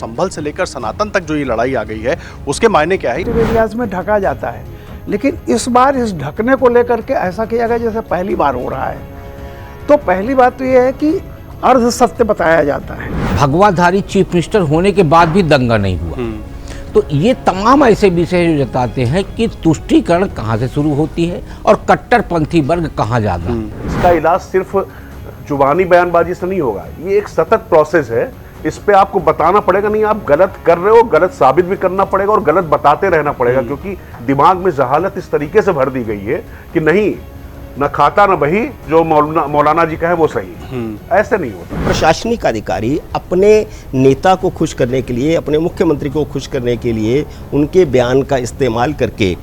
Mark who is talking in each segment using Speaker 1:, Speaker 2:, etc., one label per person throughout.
Speaker 1: संभल से लेकर सनातन तक जो ये लड़ाई आ गई है उसके मायने क्या है?
Speaker 2: एरियाज में ढका जाता है, लेकिन इस बार इस ढकने को लेकर के ऐसा किया गया जैसे पहली बार हो रहा है। तो पहली बात तो ये है कि अर्ध सत्य बताया जाता है।
Speaker 3: भगवाधारी चीफ मिनिस्टर होने के बाद भी दंगा नहीं हुआ। तो ये तमाम ऐसे विषय जो जताते हैं कि तुष्टीकरण कहाँ से शुरू होती है और कट्टरपंथी वर्ग कहाँ जाता है।
Speaker 4: इसका इलाज सिर्फ जुबानी बयानबाजी से नहीं होगा, ये एक सतत प्रोसेस है। इस पे आपको बताना पड़ेगा, नहीं आप गलत कर रहे हो, गलत साबित भी करना पड़ेगा और गलत बताते रहना पड़ेगा, क्योंकि दिमाग में जहालत इस तरीके से भर दी गई है कि नहीं, न खाता न बही, जो मौलाना जी कहे वो सही। ऐसे नहीं होता।
Speaker 5: प्रशासनिक अधिकारी अपने नेता को खुश करने के लिए, अपने मुख्यमंत्री को खुश करने के लिए उनके बयान का इस्तेमाल करके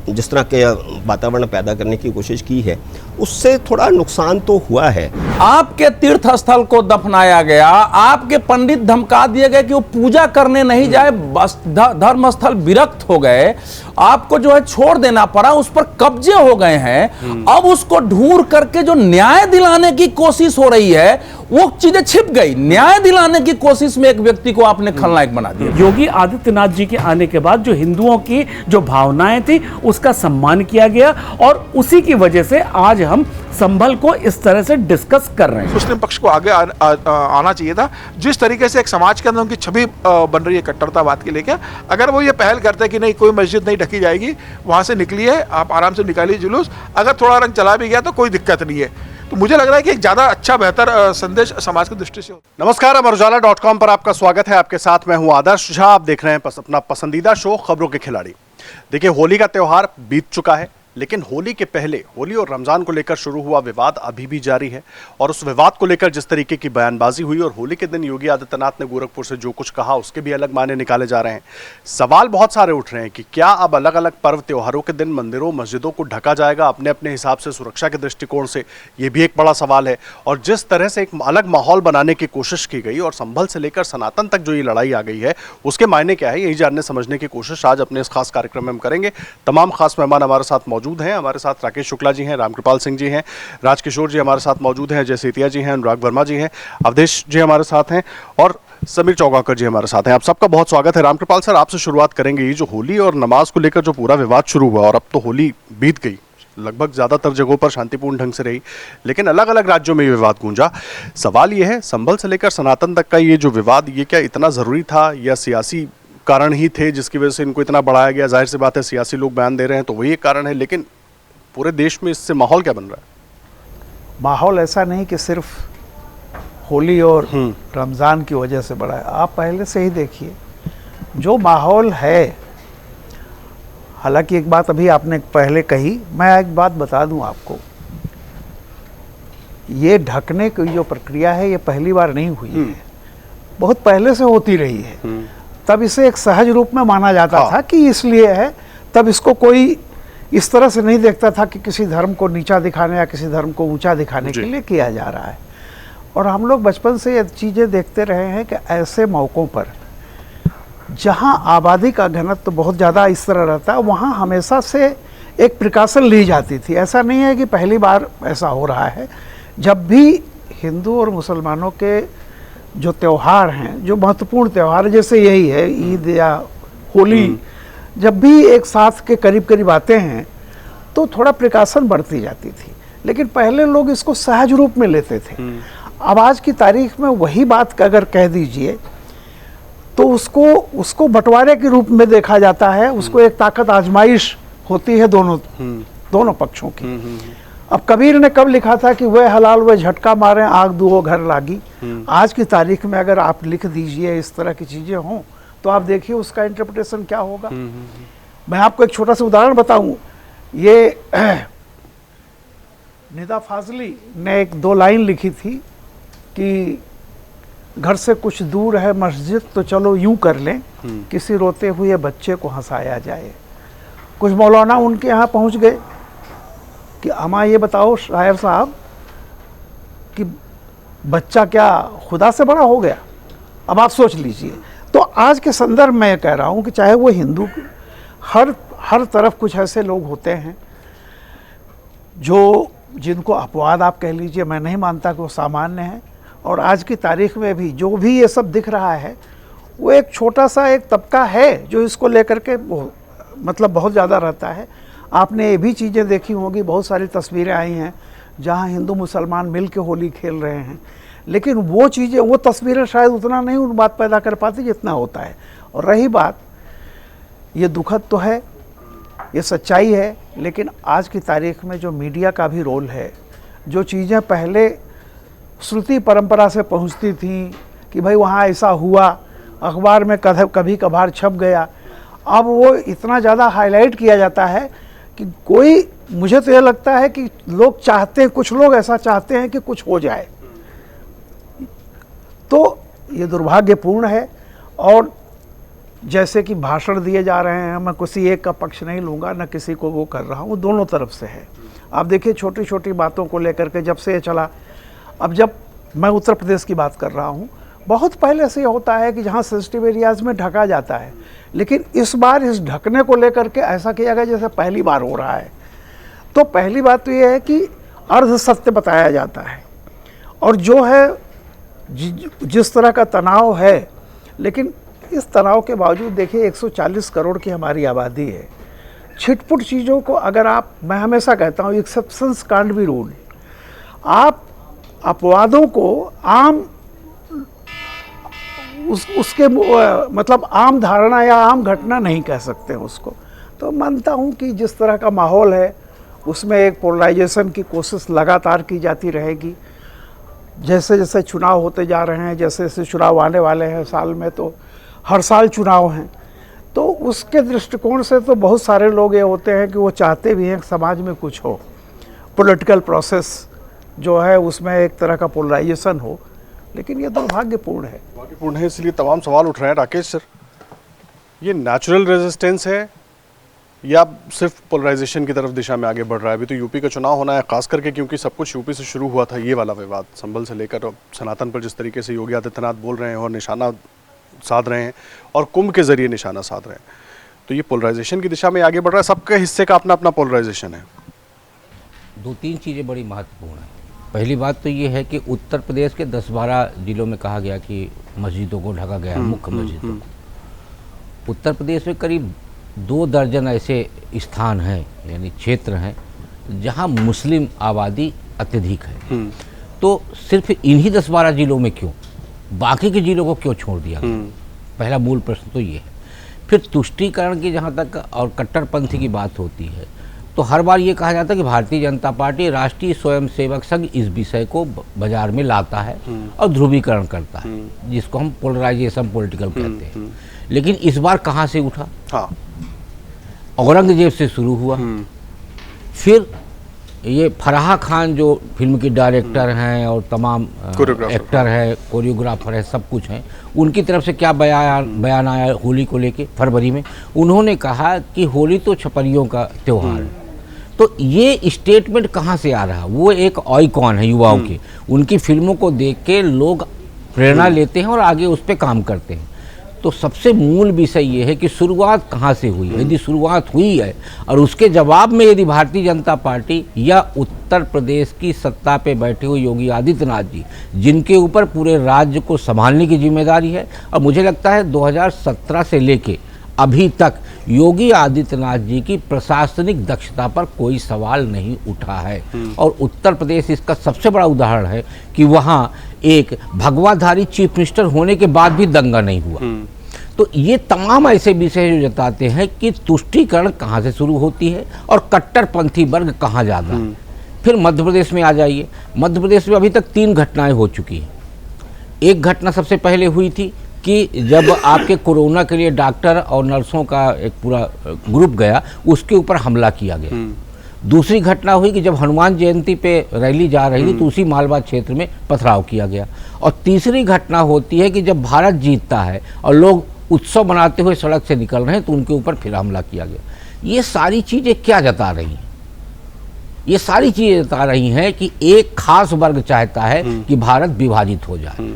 Speaker 5: जिस तरह के वातावरण पैदा करने की कोशिश की है, उससे थोड़ा नुकसान तो हुआ है।
Speaker 6: आपके तीर्थ स्थल को दफनाया गया, आपके पंडित धमका दिए गए कि वो पूजा करने नहीं जाए, बस धर्म स्थल विरक्त हो गए, आपको जो है छोड़ देना पड़ा, उस पर कब्जे हो गए हैं। अब उसको ढूंढ करके जो न्याय दिलाने की कोशिश हो रही है वो चीजें छिप गई। न्याय दिलाने की कोशिश में एक व्यक्ति को आपने खलनायक बना दिया।
Speaker 7: योगी आदित्यनाथ जी के आने के बाद जो हिंदुओं की जो भावनाएं थी उसका सम्मान किया गया और उसी की वजह से आज हम संभल को इस तरह से डिस्कस कर रहे हैं।
Speaker 8: मुस्लिम पक्ष को आगे आना चाहिए था। जिस तरीके से एक समाज के अंदर उनकी छवि बन रही है कट्टरतावाद के लेकर, अगर वो ये पहल करते हैं कि नहीं कोई मस्जिद नहीं ढकी जाएगी, वहां से निकलिए, आप आराम से निकालिए जुलूस, अगर थोड़ा रंग चला भी गया तो कोई दिक्कत नहीं है, तो मुझे लग रहा है कि एक ज्यादा अच्छा बेहतर संदेश समाज की दृष्टि से होता।
Speaker 1: नमस्कार, अमरउजाला.com पर आपका स्वागत है। आपके साथ मैं हूं आदर्श झा। आप देख रहे हैं अपना पसंदीदा शो खबरों के खिलाड़ी। देखिए, होली का त्योहार बीत चुका है, लेकिन होली के पहले होली और रमजान को लेकर शुरू हुआ विवाद अभी भी जारी है। और उस विवाद को लेकर जिस तरीके की बयानबाजी हुई और होली के दिन योगी आदित्यनाथ ने गोरखपुर से जो कुछ कहा, उसके भी अलग मायने निकाले जा रहे हैं। सवाल बहुत सारे उठ रहे हैं कि क्या अब अलग अलग पर्व त्योहारों के दिन मंदिरों मस्जिदों को ढका जाएगा अपने अपने हिसाब से सुरक्षा के दृष्टिकोण से? ये भी एक बड़ा सवाल है। और जिस तरह से एक अलग माहौल बनाने की कोशिश की गई और संभल से लेकर सनातन तक जो ये लड़ाई आ गई है, उसके मायने क्या है, यही जानने समझने की कोशिश आज अपने इस खास कार्यक्रम में हम करेंगे। तमाम खास मेहमान हमारे साथ मौजूद हैं। हमारे साथ राकेश शुक्ला जी हैं, रामकृपाल सिंह जी हैं, राजकिशोर जी हमारे साथ मौजूद हैं, अजय सेतिया जी हैं, अनुराग वर्मा जी हैं, अवधेश जी हमारे साथ हैं और समीर चौगाकर जी हमारे साथ हैं। आप सबका बहुत स्वागत है। रामकृपाल सर, आपसे शुरुआत करेंगे। ये जो होली और नमाज को लेकर जो पूरा विवाद शुरू हुआ और अब तो होली बीत गई, लगभग ज्यादातर जगहों पर शांतिपूर्ण ढंग से रही, लेकिन अलग अलग राज्यों में ये विवाद गूंजा। सवाल ये है, संभल से लेकर सनातन तक का ये जो विवाद, ये क्या इतना जरूरी था या सियासी कारण ही थे जिसकी वजह से इनको इतना बढ़ाया गया? जाहिर सी बात है, सियासी लोग बयान दे रहे हैं तो वही एक कारण है, लेकिन पूरे देश में इससे माहौल क्या बन रहा है?
Speaker 2: माहौल ऐसा नहीं कि सिर्फ होली और रमज़ान की वजह से बढ़ा है। आप पहले से ही देखिए जो माहौल है। हालांकि एक बात अभी आपने पहले कही, मैं एक बात बता दूं आपको, ये ढकने की जो प्रक्रिया है ये पहली बार नहीं हुई है, बहुत पहले से होती रही है। तब इसे एक सहज रूप में माना जाता था कि इसलिए है, तब इसको कोई इस तरह से नहीं देखता था कि किसी धर्म को नीचा दिखाने या किसी धर्म को ऊंचा दिखाने के लिए किया जा रहा है। और हम लोग बचपन से ये चीज़ें देखते रहे हैं कि ऐसे मौक़ों पर जहां आबादी का घनत्व तो बहुत ज़्यादा इस तरह रहता है, वहां हमेशा से एक प्रिकॉशन ली जाती थी। ऐसा नहीं है कि पहली बार ऐसा हो रहा है। जब भी हिंदू और मुसलमानों के जो त्यौहार हैं, जो महत्वपूर्ण त्यौहार जैसे यही है ईद या होली, जब भी एक साथ के करीब करीब आते हैं तो थोड़ा प्रिकॉशन बढ़ती जाती थी, लेकिन पहले लोग इसको सहज रूप में लेते थे। अब आज की तारीख में वही बात अगर कह दीजिए तो उसको बंटवारे के रूप में देखा जाता है, उसको एक ताकत आजमाइश होती है दोनों पक्षों की। अब कबीर ने कब लिखा था कि वह हलाल वह झटका मारे आग दुओ घर लागी। आज की तारीख में अगर आप लिख दीजिए इस तरह की चीजें हों तो आप देखिए उसका इंटरप्रिटेशन क्या होगा। मैं आपको एक छोटा सा उदाहरण बताऊं। ये निदा फाजली ने एक दो लाइन लिखी थी कि घर से कुछ दूर है मस्जिद तो चलो यूं कर लें, किसी रोते हुए बच्चे को हंसाया जाए। कुछ मौलाना उनके यहाँ पहुंच गए कि अमा ये बताओ शायर साहब कि बच्चा क्या खुदा से बड़ा हो गया? अब आप सोच लीजिए। तो आज के संदर्भ में कह रहा हूँ कि चाहे वो हिंदू, हर तरफ कुछ ऐसे लोग होते हैं जो जिनको अपवाद आप कह लीजिए, मैं नहीं मानता कि वो सामान्य है। और आज की तारीख में भी जो भी ये सब दिख रहा है वो एक छोटा सा एक तबका है जो इसको लेकर के मतलब बहुत ज़्यादा रहता है। आपने ये भी चीज़ें देखी होंगी, बहुत सारी तस्वीरें आई हैं जहाँ हिंदू मुसलमान मिल के होली खेल रहे हैं, लेकिन वो चीज़ें, वो तस्वीरें शायद उतना नहीं उन बात पैदा कर पाती जितना होता है। और रही बात, ये दुखद तो है, ये सच्चाई है, लेकिन आज की तारीख में जो मीडिया का भी रोल है, जो चीज़ें पहले श्रुति परंपरा से पहुंचती थी कि भाई वहाँ ऐसा हुआ, अखबार में कभी कभार छप गया, अब वो इतना ज़्यादा हाईलाइट किया जाता है कि कोई, मुझे तो ये लगता है कि लोग चाहते हैं, कुछ लोग ऐसा चाहते हैं कि कुछ हो जाए। तो ये दुर्भाग्यपूर्ण है। और जैसे कि भाषण दिए जा रहे हैं, मैं किसी एक का पक्ष नहीं लूँगा, न किसी को वो कर रहा हूँ, वो दोनों तरफ से है। आप देखिए छोटी छोटी बातों को लेकर के जब से ये चला, अब जब मैं उत्तर प्रदेश की बात कर रहा हूँ, बहुत पहले से ये होता है कि जहाँ सेंसिटिव एरियाज़ में ढका जाता है, लेकिन इस बार इस ढकने को लेकर के ऐसा किया गया जैसे पहली बार हो रहा है। तो पहली बात तो ये है कि अर्ध सत्य बताया जाता है, और जो है जिस तरह का तनाव है, लेकिन इस तनाव के बावजूद देखिए 140 करोड़ की हमारी आबादी है। छिटपुट चीज़ों को अगर आप, मैं हमेशा कहता हूँ एक्सेप्शंस कांट बी रूल, आप अपवादों को आम उसके मतलब आम धारणा या आम घटना नहीं कह सकते उसको। तो मानता हूँ कि जिस तरह का माहौल है उसमें एक पोलराइजेशन की कोशिश लगातार की जाती रहेगी। जैसे जैसे चुनाव होते जा रहे हैं, जैसे जैसे चुनाव आने वाले हैं साल में, तो हर साल चुनाव हैं, तो उसके दृष्टिकोण से तो बहुत सारे लोग ये होते हैं कि वो चाहते भी हैं कि समाज में कुछ हो, पॉलिटिकल प्रोसेस जो है उसमें एक तरह का पोलराइजेशन हो, लेकिन ये दुर्भाग्यपूर्ण है।
Speaker 1: दुर्भाग्यपूर्ण है, इसलिए तमाम सवाल उठ रहे हैं। राकेश सर, ये नेचुरल रेजिस्टेंस है या सिर्फ पोलराइजेशन की तरफ दिशा में आगे बढ़ रहा है? अभी तो यूपी का चुनाव होना है, खास करके क्योंकि सब कुछ यूपी से शुरू हुआ था, ये वाला विवाद संभल से लेकर और सनातन पर जिस तरीके से योगी आदित्यनाथ बोल रहे हैं और निशाना साध रहे हैं और कुंभ के जरिए निशाना साध रहे हैं, तो ये पोलराइजेशन की दिशा में आगे बढ़ रहा है। सबके हिस्से का अपना अपना पोलराइजेशन है।
Speaker 3: दो तीन चीज़ें बड़ी महत्वपूर्ण हैं। पहली बात तो ये है कि उत्तर प्रदेश के 10-12 जिलों में कहा गया कि मस्जिदों को ढका गया है, मुख्य मस्जिदों को। उत्तर प्रदेश में करीब 2 दर्जन ऐसे स्थान हैं, यानी क्षेत्र हैं, जहां मुस्लिम आबादी अत्यधिक है। तो सिर्फ इन्हीं 10-12 जिलों में क्यों, बाकी के जिलों को क्यों छोड़ दिया गया? पहला मूल प्रश्न तो ये है। फिर तुष्टीकरण की जहाँ तक और कट्टरपंथी की बात होती है, तो हर बार ये कहा जाता है कि भारतीय जनता पार्टी, राष्ट्रीय स्वयंसेवक संघ इस विषय को बाजार में लाता है और ध्रुवीकरण करता है, जिसको हम पोलराइजेशन पॉलिटिकल कहते हैं। लेकिन इस बार कहाँ से उठा?
Speaker 1: हाँ,
Speaker 3: औरंगजेब से शुरू हुआ। फिर ये फराह खान जो फिल्म की डायरेक्टर हैं और तमाम एक्टर है, कोरियोग्राफर है, सब कुछ हैं, उनकी तरफ से क्या बयान आया होली को लेके फरवरी में? उन्होंने कहा कि होली तो छपरियों का त्यौहार है। तो ये स्टेटमेंट कहाँ से आ रहा? वो एक आइकॉन है युवाओं के, उनकी फिल्मों को देख के लोग प्रेरणा लेते हैं और आगे उस पर काम करते हैं। तो सबसे मूल विषय ये है कि शुरुआत कहाँ से हुई? यदि शुरुआत हुई है और उसके जवाब में यदि भारतीय जनता पार्टी या उत्तर प्रदेश की सत्ता पे बैठे हुए योगी आदित्यनाथ जी, जिनके ऊपर पूरे राज्य को संभालने की जिम्मेदारी है, और मुझे लगता है 2017 से लेके अभी तक योगी आदित्यनाथ जी की प्रशासनिक दक्षता पर कोई सवाल नहीं उठा है। और उत्तर प्रदेश इसका सबसे बड़ा उदाहरण है कि वहाँ एक भगवाधारी चीफ मिनिस्टर होने के बाद भी दंगा नहीं हुआ। तो ये तमाम ऐसे विषय जो जताते हैं कि तुष्टीकरण कहाँ से शुरू होती है और कट्टरपंथी वर्ग कहाँ ज़्यादा है। फिर मध्य प्रदेश में आ जाइए। मध्य प्रदेश में अभी तक 3 घटनाएं हो चुकी हैं। एक घटना सबसे पहले हुई थी कि जब आपके कोरोना के लिए डॉक्टर और नर्सों का एक पूरा ग्रुप गया, उसके ऊपर हमला किया गया। दूसरी घटना हुई कि जब हनुमान जयंती पे रैली जा रही थी तो उसी मालवा क्षेत्र में पथराव किया गया। और तीसरी घटना होती है कि जब भारत जीतता है और लोग उत्सव मनाते हुए सड़क से निकल रहे हैं तो उनके ऊपर फिर हमला किया गया। ये सारी चीज़ें क्या जता रही हैं? ये सारी चीज़ें जता रही हैं कि एक खास वर्ग चाहता है कि भारत विभाजित हो जाए।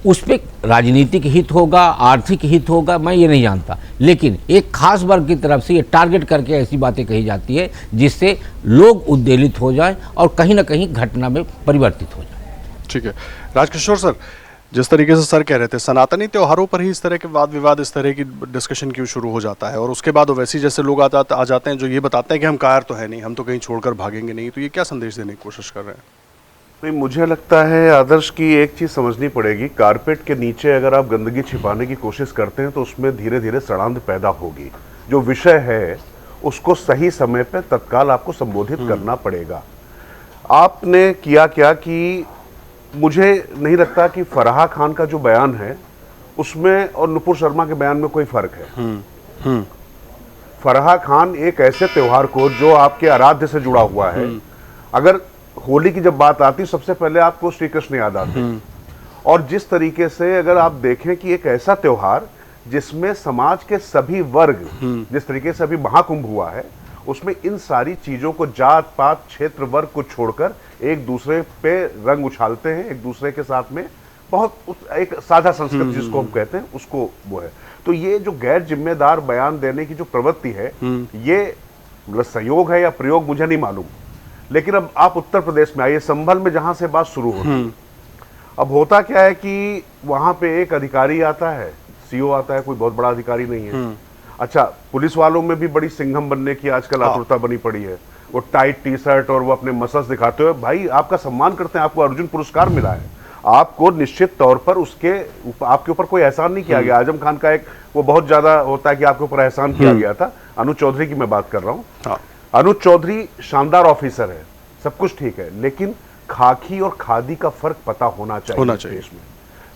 Speaker 3: उस पर राजनीतिक हित होगा, आर्थिक हित होगा, मैं ये नहीं जानता, लेकिन एक खास वर्ग की तरफ से ये टारगेट करके ऐसी बातें कही जाती है जिससे लोग उद्वेलित हो जाएं और कहीं ना कहीं घटना में परिवर्तित हो जाए।
Speaker 1: ठीक है राजकिशोर सर, जिस तरीके से सर कह रहे थे, सनातनी त्योहारों पर ही इस तरह के वाद विवाद, इस तरह की डिस्कशन क्यों शुरू हो जाता है, और उसके बाद ओवैसी जैसे लोग आ जाते हैं जो ये बताते हैं कि हम कायर तो है नहीं, हम तो कहीं छोड़कर भागेंगे नहीं। तो ये क्या संदेश देने की कोशिश कर रहे हैं?
Speaker 4: नहीं, मुझे लगता है आदर्श की एक चीज समझनी पड़ेगी, कारपेट के नीचे अगर आप गंदगी छिपाने की कोशिश करते हैं तो उसमें धीरे धीरे सड़ांध पैदा होगी। जो विषय है उसको सही समय पे तत्काल आपको संबोधित करना पड़ेगा। आपने किया क्या कि मुझे नहीं लगता कि फराह खान का जो बयान है उसमें और नुपुर शर्मा के बयान में कोई फर्क है। फराह खान एक ऐसे त्योहार को जो आपके आराध्य से जुड़ा हुआ है, अगर होली की जब बात आती सबसे पहले आपको श्री कृष्ण याद आते हैं, और जिस तरीके से अगर आप देखें कि एक ऐसा त्योहार जिसमें समाज के सभी वर्ग, जिस तरीके से अभी महाकुंभ हुआ है उसमें इन सारी चीजों को, जात पात क्षेत्र वर्ग को छोड़कर एक दूसरे पे रंग उछालते हैं, एक दूसरे के साथ में बहुत एक साझा संस्कृति जिसको हम कहते हैं उसको वो है। तो ये जो गैर जिम्मेदार बयान देने की जो प्रवृत्ति है, ये संयोग है या प्रयोग मुझे नहीं मालूम, लेकिन अब आप उत्तर प्रदेश में आइए, संभल में जहां से बात शुरू होती, अब होता क्या है कि वहां पे एक अधिकारी आता है, सीओ आता है, कोई बहुत बड़ा अधिकारी नहीं है। अच्छा, पुलिस वालों में भी बड़ी सिंघम बनने की आजकल आतुरता बनी पड़ी है, वो टाइट टी शर्ट और वो अपने मसल्स दिखाते हुए, भाई आपका सम्मान करते हैं, आपको अर्जुन पुरस्कार मिला है, आपको निश्चित तौर पर आपके ऊपर कोई एहसान नहीं किया गया। आजम खान का एक वो बहुत ज्यादा होता है कि आपके ऊपर एहसान किया गया था, अनुज चौधरी की मैं बात कर रहा हूँ। अनुज चौधरी शानदार ऑफिसर है, सब कुछ ठीक है, लेकिन खाकी और खादी का फर्क पता होना चाहिए देश में।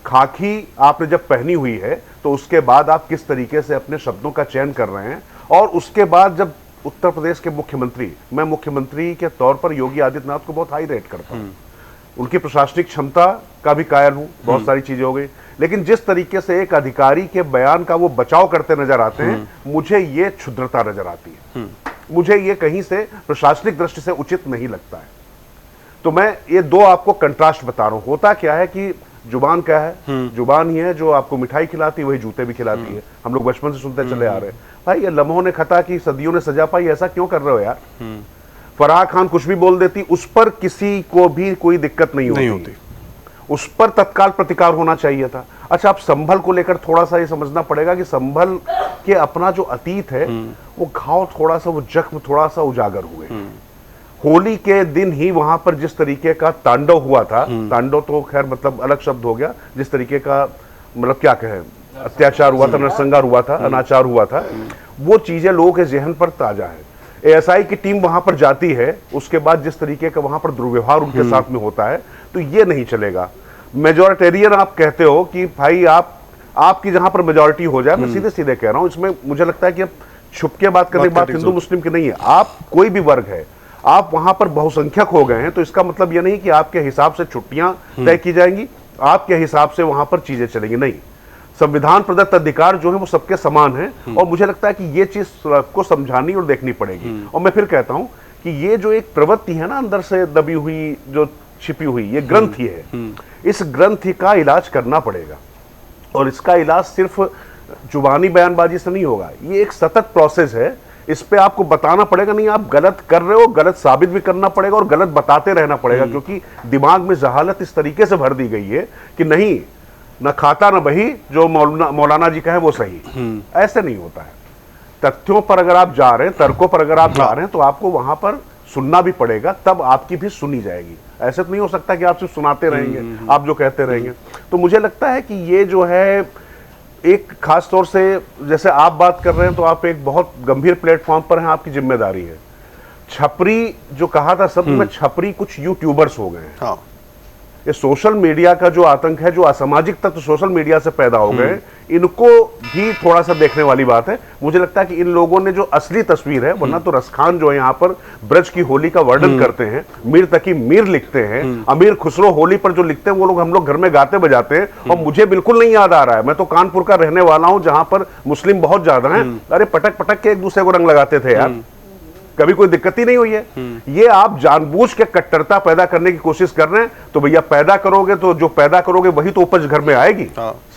Speaker 4: खाकी आपने जब पहनी हुई है तो उसके बाद आप किस तरीके से अपने शब्दों का चयन कर रहे हैं, और उसके बाद जब उत्तर प्रदेश के मुख्यमंत्री, मैं मुख्यमंत्री के तौर पर योगी आदित्यनाथ को बहुत हाई रेट करता हूं, उनकी प्रशासनिक क्षमता का भी कायल हूं, बहुत सारी चीजें हो गई, लेकिन जिस तरीके से एक अधिकारी के बयान का वो बचाव करते नजर आते हैं, मुझे ये क्षुद्रता नजर आती है, मुझे ये कहीं से प्रशासनिक दृष्टि से उचित नहीं लगता है। तो मैं ये दो आपको कंट्रास्ट बता रहा हूं। होता क्या है कि जुबान क्या है, जुबान ही है जो आपको मिठाई खिलाती है, वही जूते भी खिलाती है। हम लोग बचपन से सुनते चले आ रहे हैं, भाई ये लम्हों ने खता की सदियों ने सजा पाई, ऐसा क्यों कर रहे हो यार। फराह खान कुछ भी बोल देती, उस पर किसी को भी कोई दिक्कत नहीं होती, उस पर तत्काल प्रतिकार होना चाहिए था। अच्छा, आप संभल को लेकर थोड़ा सा ये समझना पड़ेगा कि संभल के अपना जो अतीत है, वो घाव थोड़ा सा, वो जख्म थोड़ा सा उजागर हुए। होली के दिन ही वहां पर जिस तरीके का तांडव हुआ था, तांडव तो खैर मतलब अलग शब्द हो गया, जिस तरीके का मतलब क्या कहें, अत्याचार हुआ था, नरसंहार हुआ था, अनाचार हुआ था, वो चीजें लोगों के जहन पर ताजा है। एएसआई की टीम वहां पर जाती है, उसके बाद जिस तरीके का वहां पर दुर्व्यवहार उनके साथ में होता है, तो ये नहीं चलेगा। मेजॉरिटेरियन आप कहते हो कि भाई आपकी जहां पर मेजॉरिटी हो जाए, मैं सीधे सीधे कह रहा हूं, इसमें मुझे लगता है कि अब छुप के बात करने की बात हिंदू मुस्लिम की नहीं है। आप कोई भी वर्ग है, आप वहां पर बहुसंख्यक हो गए हैं, तो इसका मतलब यह नहीं कि आपके हिसाब से छुट्टियां तय की जाएंगी, आपके हिसाब से वहां पर चीजें चलेंगी, नहीं। संविधान प्रदत्त अधिकार जो है वो सबके समान है, और मुझे लगता है कि ये चीज को समझानी और देखनी पड़ेगी। और मैं फिर कहता हूं कि ये जो एक प्रवृत्ति है ना अंदर से दबी हुई, जो छिपी हुई, ये ग्रंथि है, इस ग्रंथि का इलाज करना पड़ेगा, और इसका इलाज सिर्फ जुबानी बयानबाजी से नहीं होगा, ये एक सतत प्रोसेस है। इस पे आपको बताना पड़ेगा, नहीं आप गलत कर रहे हो, गलत साबित भी करना पड़ेगा और गलत बताते रहना पड़ेगा, क्योंकि दिमाग में जहालत इस तरीके से भर दी गई है कि नहीं, न खाता न बही, जो मौलाना जी का है वो सही। ऐसे नहीं होता है। तथ्यों पर अगर आप जा रहे हैं, तर्कों पर अगर आप जा रहे हैं, तो आपको वहां पर सुनना भी पड़ेगा, तब आपकी भी सुनी जाएगी। ऐसे तो नहीं हो सकता कि आप सिर्फ सुनाते रहेंगे, आप जो कहते रहेंगे। तो मुझे लगता है कि ये जो है एक खास तौर से, जैसे आप बात कर रहे हैं, तो आप एक बहुत गंभीर प्लेटफॉर्म पर हैं, आपकी जिम्मेदारी है। छपरी जो कहा था सब में, छपरी कुछ यूट्यूबर्स हो गए हैं। हाँ। ये सोशल मीडिया का जो आतंक है, जो असामाजिक तत्व सोशल मीडिया से पैदा हो गए, इनको भी थोड़ा सा देखने वाली बात है। मुझे लगता है कि इन लोगों ने जो असली तस्वीर है, वरना तो रसखान जो है यहाँ पर ब्रज की होली का वर्णन करते हैं, मीर तकी मीर लिखते हैं, अमीर खुसरो होली पर जो लिखते हैं वो लोग हम लोग घर में गाते बजाते हैं, और मुझे बिल्कुल नहीं याद आ रहा है। मैं तो कानपुर का रहने वाला हूं, जहां पर मुस्लिम बहुत ज्यादा हैं, अरे पटक पटक के एक दूसरे को रंग लगाते थे यार, कभी कोई दिक्कत ही नहीं हुई है। ये आप जानबूझ के कट्टरता पैदा करने की कोशिश कर रहे हैं, तो भैया पैदा करोगे तो जो पैदा करोगे वही तो उपज घर में आएगी।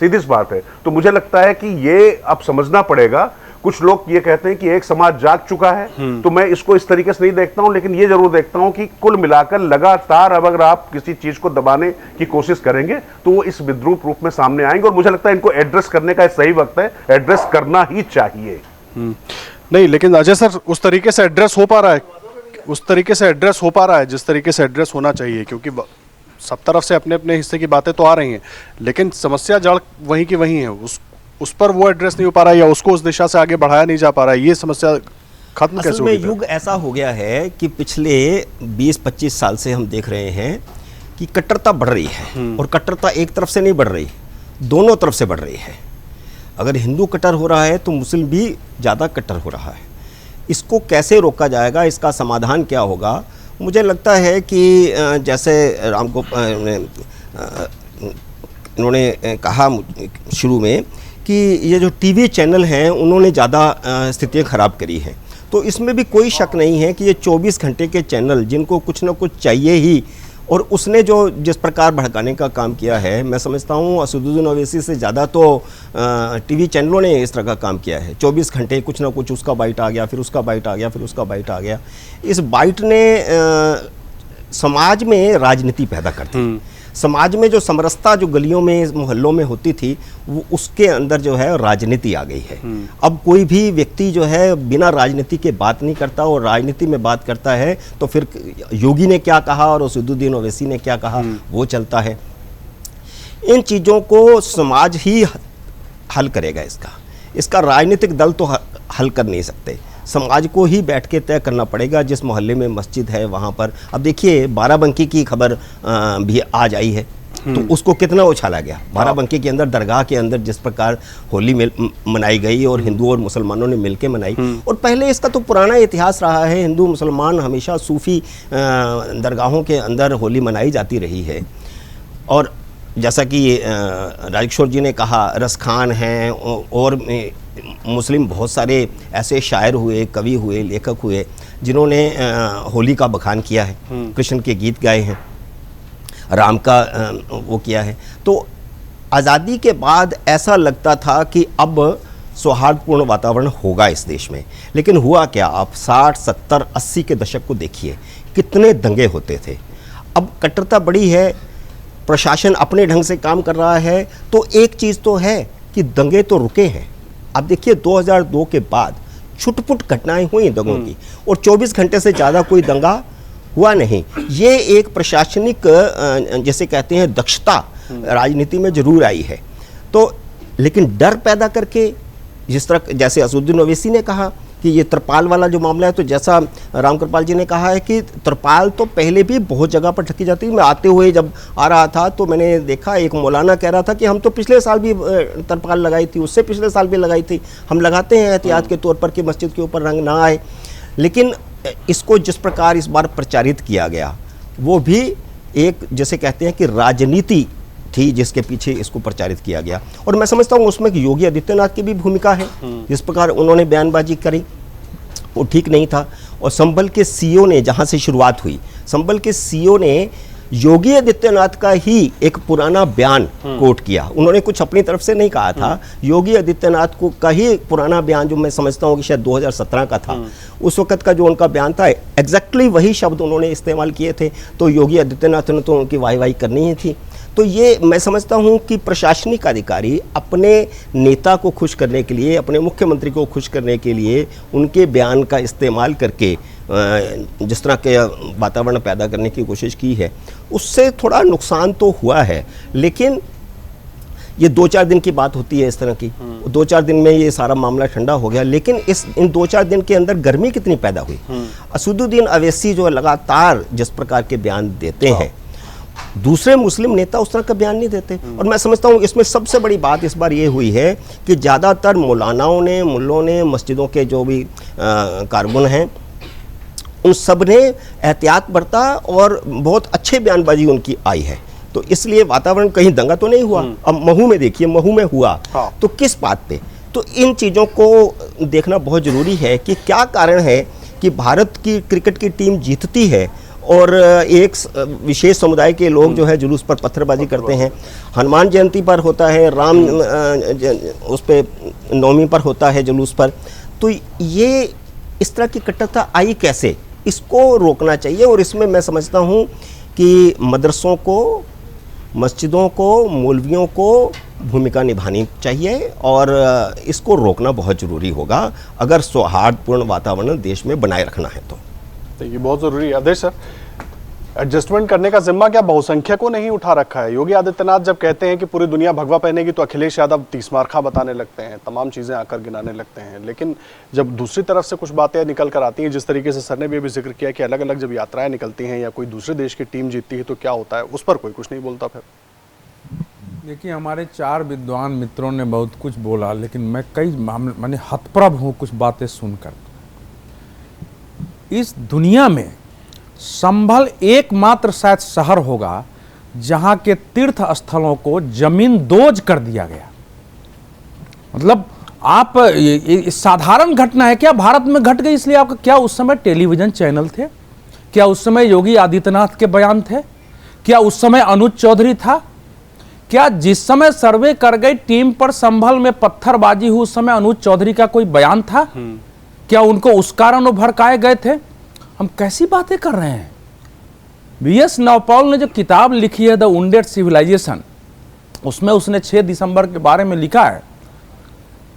Speaker 4: सीधी सी बात है। तो मुझे लगता है कि ये अब समझना पड़ेगा, कुछ लोग ये कहते हैं कि एक समाज जाग चुका है, तो मैं इसको इस तरीके से नहीं देखता हूं, लेकिन ये जरूर देखता हूं कि कुल मिलाकर लगातार अब अगर आप किसी चीज को दबाने की कोशिश करेंगे तो वो इस विद्रूप रूप में सामने आएंगे, और मुझे लगता है इनको एड्रेस करने का सही वक्त है, एड्रेस करना ही चाहिए।
Speaker 1: नहीं, लेकिन अजय सर उस तरीके से एड्रेस हो पा रहा है, उस तरीके से एड्रेस हो पा रहा है जिस तरीके से एड्रेस होना चाहिए, क्योंकि सब तरफ से अपने अपने हिस्से की बातें तो आ रही हैं, लेकिन समस्या जड़ वहीं की वहीं है, उस पर वो एड्रेस नहीं हो पा रहा है या उसको उस दिशा से आगे बढ़ाया नहीं जा पा रहा है। ये समस्या खत्म कैसे
Speaker 5: असल में
Speaker 1: होगी?
Speaker 5: युग ऐसा हो गया है कि पिछले 20-25 साल से हम देख रहे हैं कि कट्टरता बढ़ रही है, और कट्टरता एक तरफ से नहीं बढ़ रही, दोनों तरफ से बढ़ रही है। अगर हिंदू कट्टर हो रहा है तो मुस्लिम भी ज़्यादा कट्टर हो रहा है। इसको कैसे रोका जाएगा, इसका समाधान क्या होगा? मुझे लगता है कि जैसे इन्होंने कहा शुरू में कि ये जो टीवी चैनल हैं उन्होंने ज़्यादा स्थितियाँ ख़राब करी हैं, तो इसमें भी कोई शक नहीं है कि ये 24 घंटे के चैनल जिनको कुछ ना कुछ चाहिए ही, और उसने जो जिस प्रकार भड़काने का काम किया है, मैं समझता हूँ असदुद्दीन ओवैसी से ज़्यादा तो टीवी चैनलों ने इस तरह का काम किया है। 24 घंटे कुछ ना कुछ, उसका बाइट आ गया, फिर उसका बाइट आ गया, फिर उसका बाइट आ गया। इस बाइट ने समाज में राजनीति पैदा कर दी। समाज में जो समरसता जो गलियों में मोहल्लों में होती थी, वो उसके अंदर जो है राजनीति आ गई है। अब कोई भी व्यक्ति जो है बिना राजनीति के बात नहीं करता, और राजनीति में बात करता है तो फिर योगी ने क्या कहा और असदुद्दीन ओवैसी ने क्या कहा वो चलता है। इन चीज़ों को समाज ही हल करेगा। इसका राजनीतिक दल तो हल कर नहीं सकते। समाज को ही बैठ के तय करना पड़ेगा। जिस मोहल्ले में मस्जिद है वहाँ पर, अब देखिए बाराबंकी की खबर भी आज आई है, तो उसको कितना उछाला गया। बाराबंकी के अंदर दरगाह के अंदर जिस प्रकार होली मनाई गई, और हिंदू और मुसलमानों ने मिलकर मनाई। और पहले इसका तो पुराना इतिहास रहा है, हिंदू मुसलमान हमेशा सूफी दरगाहों के अंदर होली मनाई जाती रही है। और जैसा कि राजकिशोर जी ने कहा, रसखान हैं और मुस्लिम बहुत सारे ऐसे शायर हुए, कवि हुए, लेखक हुए जिन्होंने होली का बखान किया है, कृष्ण के गीत गाए हैं, राम का वो किया है। तो आज़ादी के बाद ऐसा लगता था कि अब सौहार्दपूर्ण वातावरण होगा इस देश में, लेकिन हुआ क्या? आप 60, 70, 80 के दशक को देखिए, कितने दंगे होते थे। अब कट्टरता बड़ी है, प्रशासन अपने ढंग से काम कर रहा है, तो एक चीज़ तो है कि दंगे तो रुके हैं। आप देखिए 2002 के बाद छुटपुट घटनाएं हुई दंगों की, और 24 घंटे से ज़्यादा कोई दंगा हुआ नहीं। ये एक प्रशासनिक जैसे कहते हैं दक्षता राजनीति में जरूर आई है। तो लेकिन डर पैदा करके, जिस तरह जैसे असदुद्दीन ओवैसी ने कहा कि ये त्रिपाल वाला जो मामला है, तो जैसा रामकृपाल जी ने कहा है कि त्रिपाल तो पहले भी बहुत जगह पर ढकी जाती है। मैं आते हुए जब आ रहा था तो मैंने देखा एक मौलाना कह रहा था कि हम तो पिछले साल भी त्रिपाल लगाई थी, उससे पिछले साल भी लगाई थी, हम लगाते हैं एहतियात के तौर पर कि मस्जिद के ऊपर रंग ना आए। लेकिन इसको जिस प्रकार इस बार प्रचारित किया गया, वो भी एक जैसे कहते हैं कि राजनीति थी जिसके पीछे इसको प्रचारित किया गया। और मैं समझता हूँ उसमें योगी आदित्यनाथ की भी भूमिका है। जिस प्रकार उन्होंने बयानबाजी करी वो ठीक नहीं था। और संभल के सीईओ ने, जहाँ से शुरुआत हुई, संभल के सीईओ ने योगी आदित्यनाथ का ही एक पुराना बयान कोट किया। उन्होंने कुछ अपनी तरफ से नहीं कहा था, योगी आदित्यनाथ को का ही पुराना बयान, जो मैं समझता हूँ कि शायद 2017 का था, उस वक्त का जो उनका बयान था, एग्जैक्टली वही शब्द उन्होंने इस्तेमाल किए थे। तो योगी आदित्यनाथ ने तो उनकी वाहवाही करनी ही थी। तो ये मैं समझता हूँ कि प्रशासनिक अधिकारी अपने नेता को खुश करने के लिए, अपने मुख्यमंत्री को खुश करने के लिए उनके बयान का इस्तेमाल करके जिस तरह के वातावरण पैदा करने की कोशिश की है, उससे थोड़ा नुकसान तो हुआ है। लेकिन ये 2-4 दिन की बात होती है इस तरह की, 2-4 दिन में ये सारा मामला ठंडा हो गया। लेकिन इन 2-4 दिन के अंदर गर्मी कितनी पैदा हुई। असदुद्दीन ओवैसी जो लगातार जिस प्रकार के बयान देते हैं, दूसरे मुस्लिम नेता उस तरह का बयान नहीं देते। और मैं समझता हूँ इसमें सबसे बड़ी बात इस बार ये हुई है कि ज़्यादातर मौलानाओं ने, मुल्लों ने, मस्जिदों के जो भी कारकुन हैं, उन सब ने एहतियात बरता और बहुत अच्छे बयानबाजी उनकी आई है। तो इसलिए वातावरण कहीं दंगा तो नहीं हुआ। अब महू में देखिए, महू में हुआ तो किस बात पे? तो इन चीज़ों को देखना बहुत ज़रूरी है कि क्या कारण है कि भारत की क्रिकेट की टीम जीतती है और एक विशेष समुदाय के लोग जो है जुलूस पर पत्थरबाजी करते हैं। हनुमान जयंती पर होता है, राम उस पे नवमी पर होता है जुलूस पर, तो ये इस तरह की कट्टरता आई कैसे, इसको रोकना चाहिए। और इसमें मैं समझता हूँ कि मदरसों को, मस्जिदों को, मौलवियों को भूमिका निभानी चाहिए और इसको रोकना बहुत ज़रूरी होगा अगर सौहार्दपूर्ण वातावरण देश में बनाए रखना है तो
Speaker 1: ये बहुत ज़रूरी है। अध्यक्ष सर, एडजस्टमेंट करने का जिम्मा क्या बहुसंख्यकों ने ही उठा रखा है? योगी आदित्यनाथ जब कहते हैं कि पूरी दुनिया भगवा पहनेगी तो अखिलेश यादव तीसमारखा बताने लगते हैं, तमाम चीज़ें आकर गिनाने लगते हैं। लेकिन जब दूसरी तरफ से कुछ बातें निकल कर आती हैं, जिस तरीके से सर ने भी अभी जिक्र किया कि अलग अलग जब यात्राएं निकलती हैं या कोई दूसरे देश की टीम जीतती है तो क्या होता है, उस पर कोई कुछ नहीं बोलता। फिर
Speaker 6: देखिए, हमारे 4 विद्वान मित्रों ने बहुत कुछ बोला, लेकिन मैं कई मामले मैंने हतप्रभ हूँ कुछ बातें सुनकर। इस दुनिया में संभल एकमात्र शायद शहर होगा जहां के तीर्थ स्थलों को जमीन दोज कर दिया गया। मतलब आप ये साधारण घटना है क्या भारत में घट गई इसलिए आपका क्या उस समय टेलीविजन चैनल थे? क्या उस समय योगी आदित्यनाथ के बयान थे? क्या उस समय अनुज चौधरी था? क्या जिस समय सर्वे कर गई टीम पर संभल में पत्थरबाजी हुई उस समय अनुज चौधरी का कोई बयान था? क्या उनको उस कारण भड़काए गए थे? हम कैसी बातें कर रहे हैं? बीएस नौपाल ने जो किताब लिखी है द वुंडेड सिविलाइजेशन, उसमें उसने 6 दिसंबर के बारे में लिखा है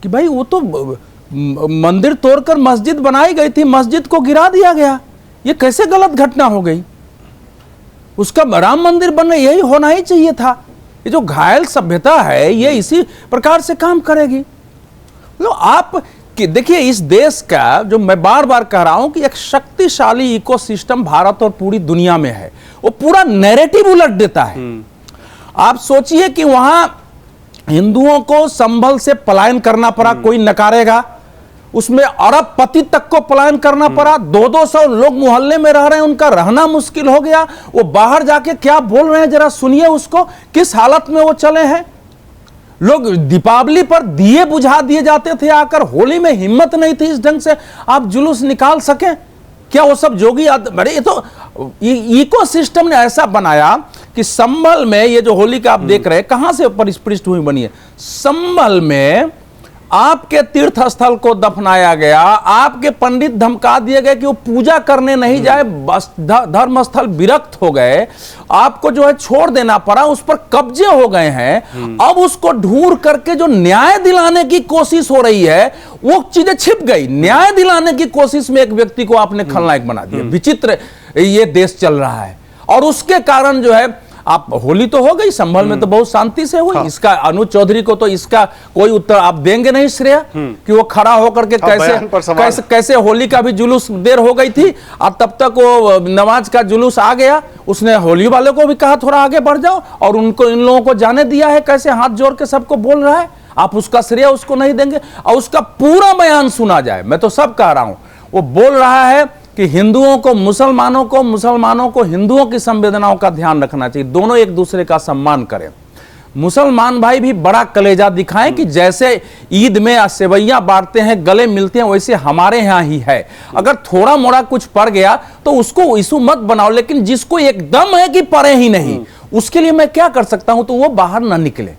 Speaker 6: कि भाई वो तो मंदिर तोड़कर मस्जिद बनाई गई थी, मस्जिद को गिरा दिया गया, ये कैसे गलत घटना हो गई? उसका राम मंदिर बनना यही होना ही चाहिए था। ये जो घायल सभ्यता है ये इसी प्रकार से काम करेगी। तो आप कि देखिए, इस देश का जो मैं बार बार कह रहा हूं कि एक शक्तिशाली इकोसिस्टम भारत और पूरी दुनिया में है, वो पूरा नैरेटिव उलट देता है। आप सोचिए कि वहां हिंदुओं को संभल से पलायन करना पड़ा, कोई नकारेगा। उसमें अरबपति तक को पलायन करना पड़ा, 200-200 लोग मोहल्ले में रह रहे हैं, उनका रहना मुश्किल हो गया। वो बाहर जाके क्या बोल रहे हैं जरा सुनिए उसको, किस हालत में वो चले हैं। लोग दीपावली पर दिए बुझा दिए जाते थे आकर, होली में हिम्मत नहीं थी इस ढंग से आप जुलूस निकाल सकें। क्या वो सब जोगी अरे ये तो इकोसिस्टम ने ऐसा बनाया कि संभल में ये जो होली का आप देख रहे हैं कहां से पृष्ठभूमि बनी है। संभल में आपके तीर्थ स्थल को दफनाया गया, आपके पंडित धमका दिए गए कि वो पूजा करने नहीं जाए, बस धर्म स्थल विरक्त हो गए, आपको जो है छोड़ देना पड़ा, उस पर कब्जे हो गए हैं। अब उसको ढूंढ करके जो न्याय दिलाने की कोशिश हो रही है वो चीजें छिप गई। न्याय दिलाने की कोशिश में एक व्यक्ति को आपने खलनायक बना दिया। विचित्र ये देश चल रहा है और उसके कारण जो है आप होली तो हो गई, संभल में तो बहुत शांति से हुई। इसका अनुज चौधरी को तो इसका कोई उत्तर आप देंगे नहीं श्रेय कि वो खड़ा होकर के कैसे होली का भी जुलूस देर हो गई थी, अब तब तक वो नमाज का जुलूस आ गया। उसने होली वाले को भी कहा थोड़ा आगे बढ़ जाओ और उनको इन लोगों को जाने दिया है, कैसे हाथ जोड़ के सबको बोल रहा है। आप उसका श्रेय उसको नहीं देंगे और उसका पूरा बयान सुना जाए। मैं तो सब कह रहा हूं, वो बोल रहा है कि हिंदुओं को मुसलमानों को हिंदुओं की संवेदनाओं का ध्यान रखना चाहिए, दोनों एक दूसरे का सम्मान करें। मुसलमान भाई भी बड़ा कलेजा दिखाएं कि जैसे ईद में सेवैयां बांटते हैं, गले मिलते हैं, वैसे हमारे यहाँ ही है। अगर थोड़ा मोड़ा कुछ पड़ गया तो उसको इशू मत बनाओ, लेकिन जिसको एकदम है कि पड़े ही नहीं, उसके लिए मैं क्या कर सकता हूं, तो वो बाहर ना निकले।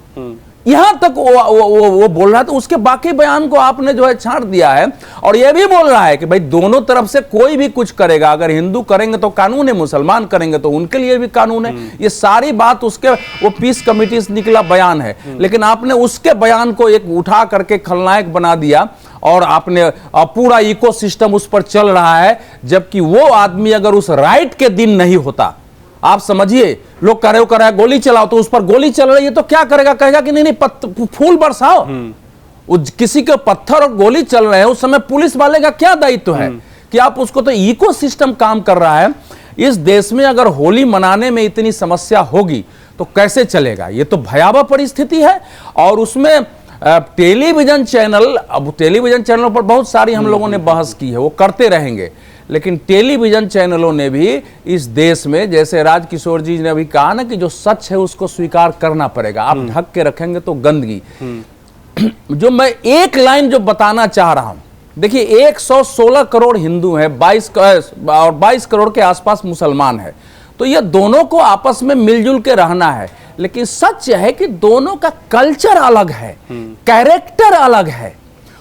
Speaker 6: यहां तक वो बोल रहा है। तो उसके बाकी बयान को आपने जो है छांट दिया है और ये भी बोल रहा है कि भाई दोनों तरफ से कोई भी कुछ करेगा, अगर हिंदू करेंगे तो कानून है, मुसलमान करेंगे तो उनके लिए भी कानून है। ये सारी बात उसके वो पीस कमेटी से निकला बयान है, लेकिन आपने उसके बयान को एक उठा करके खलनायक बना दिया और आपने पूरा इकोसिस्टम उस पर चल रहा है। जबकि वो आदमी अगर उस राइट के दिन नहीं होता, आप समझिए, लोग कर रहे हो गोली चलाओ, तो उस पर गोली चल रही है तो क्या करेगा, कहेगा कि नहीं फूल बरसाओ। किसी के पत्थर और गोली चल रहे हैं, उस समय पुलिस वाले का क्या दायित्व है कि आप उसको, तो इकोसिस्टम काम कर रहा है। इस देश में अगर होली मनाने में इतनी समस्या होगी तो कैसे चलेगा? ये तो भयावह परिस्थिति है। और उसमें टेलीविजन चैनल, अब टेलीविजन चैनलों पर बहुत सारी हम लोगों ने बहस की है, वो करते रहेंगे, लेकिन टेलीविजन चैनलों ने भी इस देश में, जैसे राजकिशोर जी ने अभी कहा ना कि जो सच है उसको स्वीकार करना पड़ेगा, आप ढक के रखेंगे तो गंदगी। जो मैं एक लाइन जो बताना चाह रहा हूं, देखिए 116 करोड़ हिंदू हैं, 22 करोड़ के आसपास मुसलमान है, तो ये दोनों को आपस में मिलजुल के रहना है। लेकिन सच है कि दोनों का कल्चर अलग है, कैरेक्टर अलग है।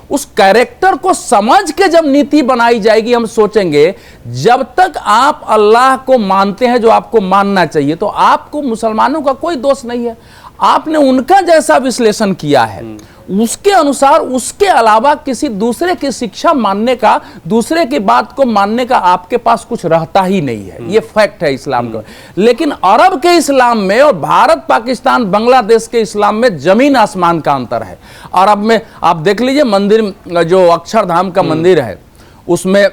Speaker 6: उस कैरेक्टर को समझ के जब नीति बनाई जाएगी, हम सोचेंगे जब तक आप अल्लाह को मानते हैं जो आपको मानना चाहिए, तो आपको मुसलमानों का कोई दोष नहीं है। आपने उनका जैसा विश्लेषण किया है उसके अनुसार, उसके अलावा किसी दूसरे की शिक्षा मानने का, दूसरे की बात को मानने का आपके पास कुछ रहता ही नहीं है। ये फैक्ट है इस्लाम का। लेकिन अरब के इस्लाम में और भारत, पाकिस्तान, बांग्लादेश के इस्लाम में जमीन आसमान का अंतर है। अरब में आप देख लीजिए, मंदिर जो अक्षरधाम का मंदिर है उसमें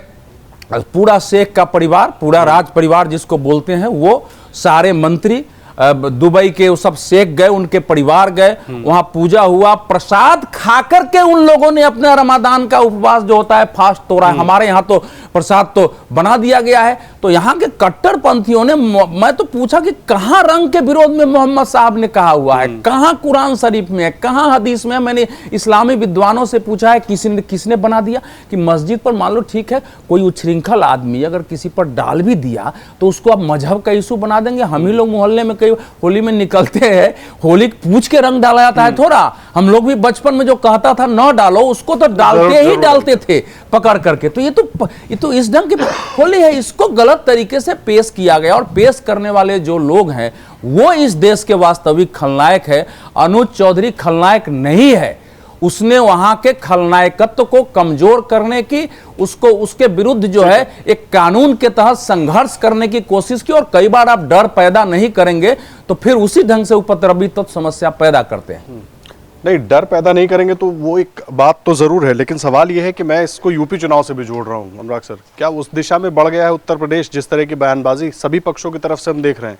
Speaker 6: पूरा शेख का परिवार, पूरा राज परिवार जिसको बोलते हैं, वो सारे मंत्री, दुबई के वो सब शेख गए, उनके परिवार गए, वहां पूजा हुआ, प्रसाद खाकर के उन लोगों ने अपना रमादान का उपवास जो होता है फास्ट तोड़ा। हमारे यहाँ तो प्रसाद तो बना दिया गया है। तो यहाँ के कट्टरपंथियों ने, मैं तो पूछा कि कहाँ रंग के विरोध में मोहम्मद साहब ने कहा हुआ है, कहाँ कुरान शरीफ में है, कहाँ हदीस में है। मैंने इस्लामी विद्वानों से पूछा है किसने बना दिया कि मस्जिद पर मान लो ठीक है कोई उच्छृंखल आदमी अगर किसी पर डाल भी दिया तो उसको आप मजहब का इशू बना देंगे। हम ही लोग मोहल्ले में होली में निकलते हैं, होली पूछ के रंग डाला जाता है थोड़ा। हम लोग भी बचपन में जो कहता था न डालो, उसको तो डालते थे पकड़ करके। तो ये तो इस ढंग की होली है। इसको गलत तरीके से पेश किया गया और पेश करने वाले जो लोग हैं वो इस देश के वास्तविक खलनायक है। अनुज चौधरी खलनायक नहीं है। उसने वहां के खलनायकत्व को कमजोर करने की, उसके विरुद्ध जो है एक कानून के तहत संघर्ष करने की कोशिश की। और कई बार आप डर पैदा नहीं करेंगे तो फिर उसी ढंग से उपद्रवी तत्व समस्या पैदा करते हैं।
Speaker 1: नहीं, डर पैदा नहीं करेंगे तो वो एक बात तो जरूर है, लेकिन सवाल ये है कि मैं इसको यूपी चुनाव से भी जोड़ रहा हूँ अनुराग सर। क्या उस दिशा में बढ़ गया है उत्तर प्रदेश? जिस तरह की बयानबाजी सभी पक्षों की तरफ से हम देख रहे हैं,